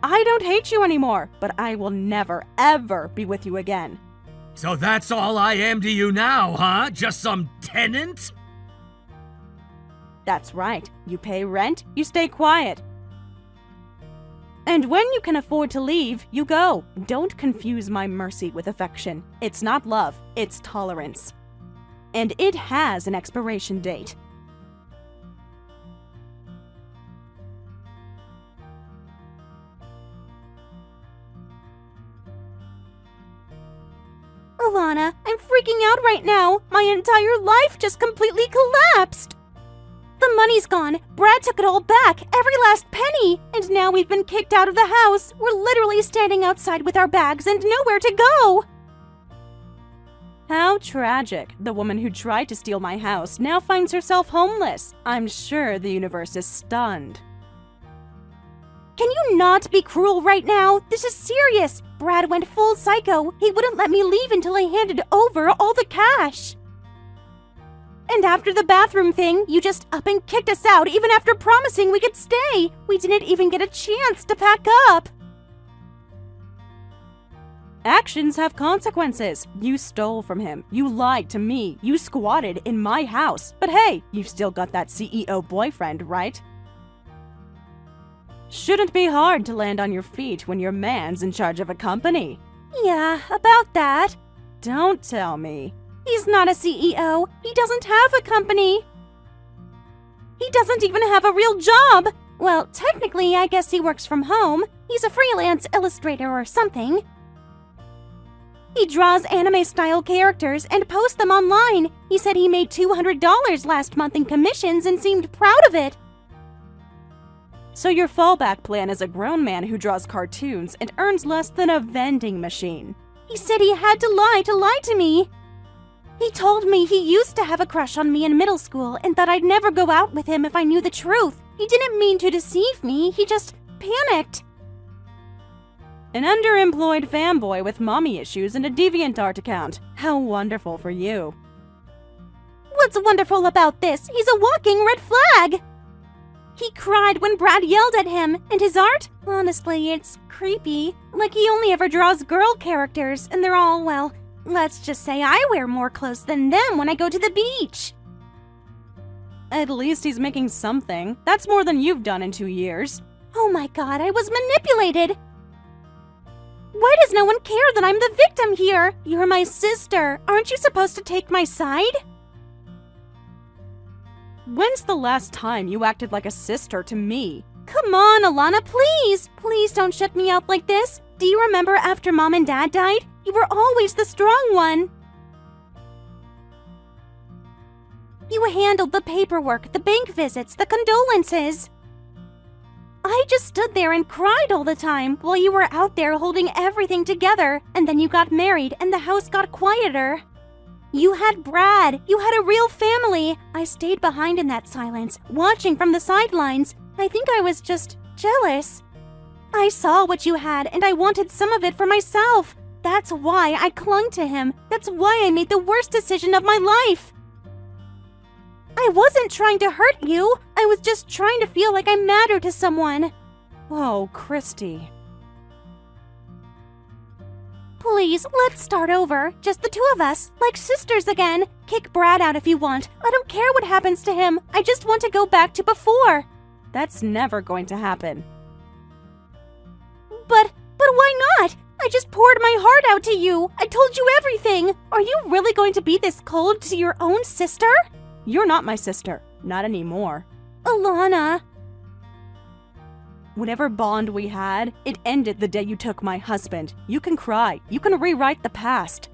I don't hate you anymore, but I will never, ever be with you again. So that's all I am to you now, huh? Just some tenant? That's right. You pay rent, you stay quiet. And when you can afford to leave, you go. Don't confuse my mercy with affection. It's not love, it's tolerance. And it has an expiration date. Alana, I'm freaking out right now. My entire life just completely collapsed. The money's gone. Brad took it all back, every last penny. And now we've been kicked out of the house. We're literally standing outside with our bags and nowhere to go. How tragic. The woman who tried to steal my house now finds herself homeless. I'm sure the universe is stunned. Can you not be cruel right now? This is serious. Brad went full psycho. He wouldn't let me leave until I handed over all the cash. And after the bathroom thing, you just up and kicked us out even after promising we could stay. We didn't even get a chance to pack up. Actions have consequences. You stole from him. You lied to me. You squatted in my house. But hey, you've still got that CEO boyfriend, right? Shouldn't be hard to land on your feet when your man's in charge of a company. Yeah, about that. Don't tell me. He's not a CEO. He doesn't have a company. He doesn't even have a real job. Well, technically, I guess he works from home. He's a freelance illustrator or something. He draws anime-style characters and posts them online. He said he made $200 last month in commissions and seemed proud of it. So your fallback plan is a grown man who draws cartoons and earns less than a vending machine. He said he had to lie to me. He told me he used to have a crush on me in middle school and that I'd never go out with him if I knew the truth. He didn't mean to deceive me, he just panicked. An underemployed fanboy with mommy issues and a DeviantArt account. How wonderful for you. What's wonderful about this? He's a walking red flag! He cried when Brad yelled at him, and his art? Honestly, it's creepy. Like he only ever draws girl characters, and they're all, well, let's just say I wear more clothes than them when I go to the beach. At least he's making something. That's more than you've done in 2 years. Oh my god, I was manipulated! Why does no one care that I'm the victim here? You're my sister. Aren't you supposed to take my side? When's the last time you acted like a sister to me? Come on, Alana, please! Please don't shut me out like this. Do you remember after Mom and Dad died? You were always the strong one. You handled the paperwork, the bank visits, the condolences. I just stood there and cried all the time while you were out there holding everything together, and then you got married and the house got quieter. You had Brad. You had a real family. I stayed behind in that silence, watching from the sidelines. I think I was just jealous. I saw what you had, and I wanted some of it for myself. That's why I clung to him. That's why I made the worst decision of my life. I wasn't trying to hurt you. I was just trying to feel like I mattered to someone. Oh, Christy. Please, let's start over. Just the two of us, like sisters again. Kick Brad out if you want. I don't care what happens to him. I just want to go back to before. That's never going to happen. But why not? I just poured my heart out to you. I told you everything. Are you really going to be this cold to your own sister? You're not my sister. Not anymore. Alana. Whatever bond we had, it ended the day you took my husband. You can cry. You can rewrite the past.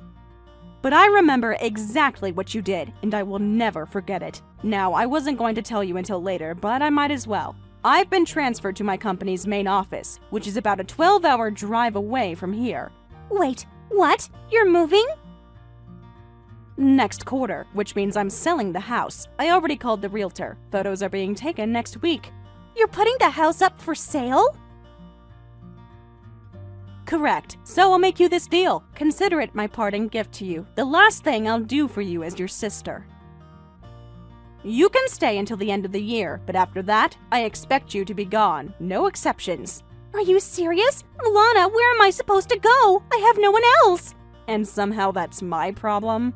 But I remember exactly what you did, and I will never forget it. Now, I wasn't going to tell you until later, but I might as well. I've been transferred to my company's main office, which is about a 12-hour drive away from here. Wait, what? You're moving? Next quarter, which means I'm selling the house. I already called the realtor. Photos are being taken next week. You're putting the house up for sale? Correct. So I'll make you this deal. Consider it my parting gift to you. The last thing I'll do for you as your sister. You can stay until the end of the year, but after that, I expect you to be gone. No exceptions. Are you serious? Alana, where am I supposed to go? I have no one else. And somehow that's my problem?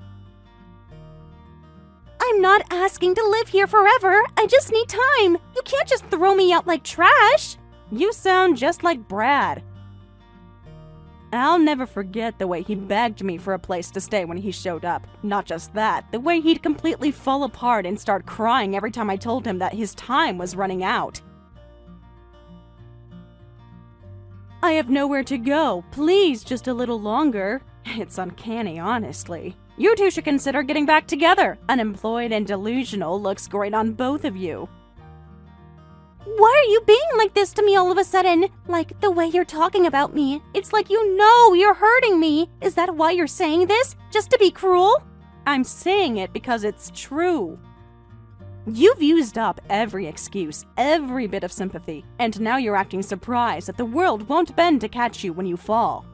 I'm not asking to live here forever. I just need time. You can't just throw me out like trash. You sound just like Brad. I'll never forget the way he begged me for a place to stay when he showed up. Not just that, the way he'd completely fall apart and start crying every time I told him that his time was running out. I have nowhere to go. Please, just a little longer. It's uncanny, honestly. You two should consider getting back together. Unemployed and delusional looks great on both of you. Why are you being like this to me all of a sudden? Like the way you're talking about me. It's like you know you're hurting me. Is that why you're saying this? Just to be cruel? I'm saying it because it's true. You've used up every excuse, every bit of sympathy, and now you're acting surprised that the world won't bend to catch you when you fall.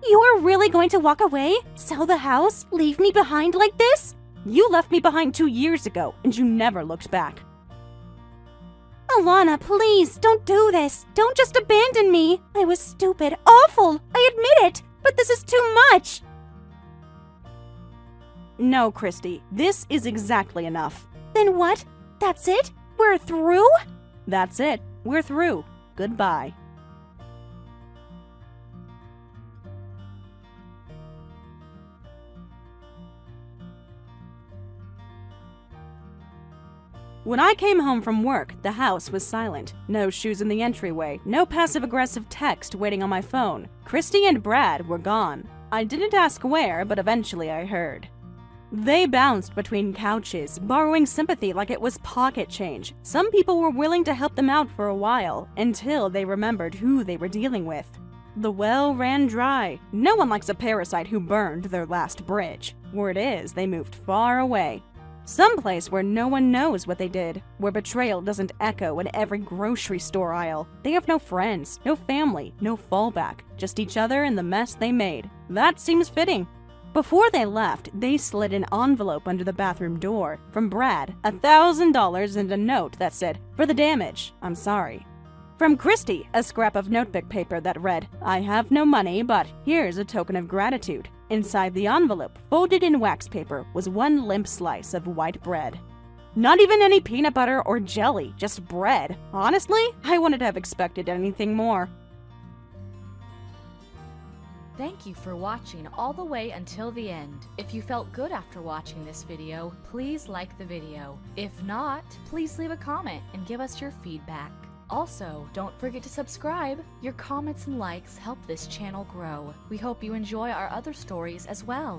You are really going to walk away? Sell the house? Leave me behind like this? You left me behind 2 years ago, and you never looked back. Alana, please, don't do this. Don't just abandon me. I was stupid, awful. I admit it, but this is too much. No, Christy, this is exactly enough. Then what? That's it? We're through? That's it. We're through. Goodbye. When I came home from work, the house was silent. No shoes in the entryway, no passive-aggressive text waiting on my phone. Christy and Brad were gone. I didn't ask where, but eventually I heard. They bounced between couches, borrowing sympathy like it was pocket change. Some people were willing to help them out for a while, until they remembered who they were dealing with. The well ran dry. No one likes a parasite who burned their last bridge. Word is, they moved far away. Someplace where no one knows what they did, where betrayal doesn't echo in every grocery store aisle. They have no friends, no family, no fallback, just each other and the mess they made. That seems fitting. Before they left, they slid an envelope under the bathroom door. From Brad, $1,000 and a note that said, "For the damage, I'm sorry." From Christy, a scrap of notebook paper that read, "I have no money, but here's a token of gratitude." Inside the envelope, folded in wax paper, was one limp slice of white bread. Not even any peanut butter or jelly, just bread. Honestly, I wouldn't have expected anything more. Thank you for watching all the way until the end. If you felt good after watching this video, please like the video. If not, please leave a comment and give us your feedback. Also, don't forget to subscribe. Your comments and likes help this channel grow. We hope you enjoy our other stories as well.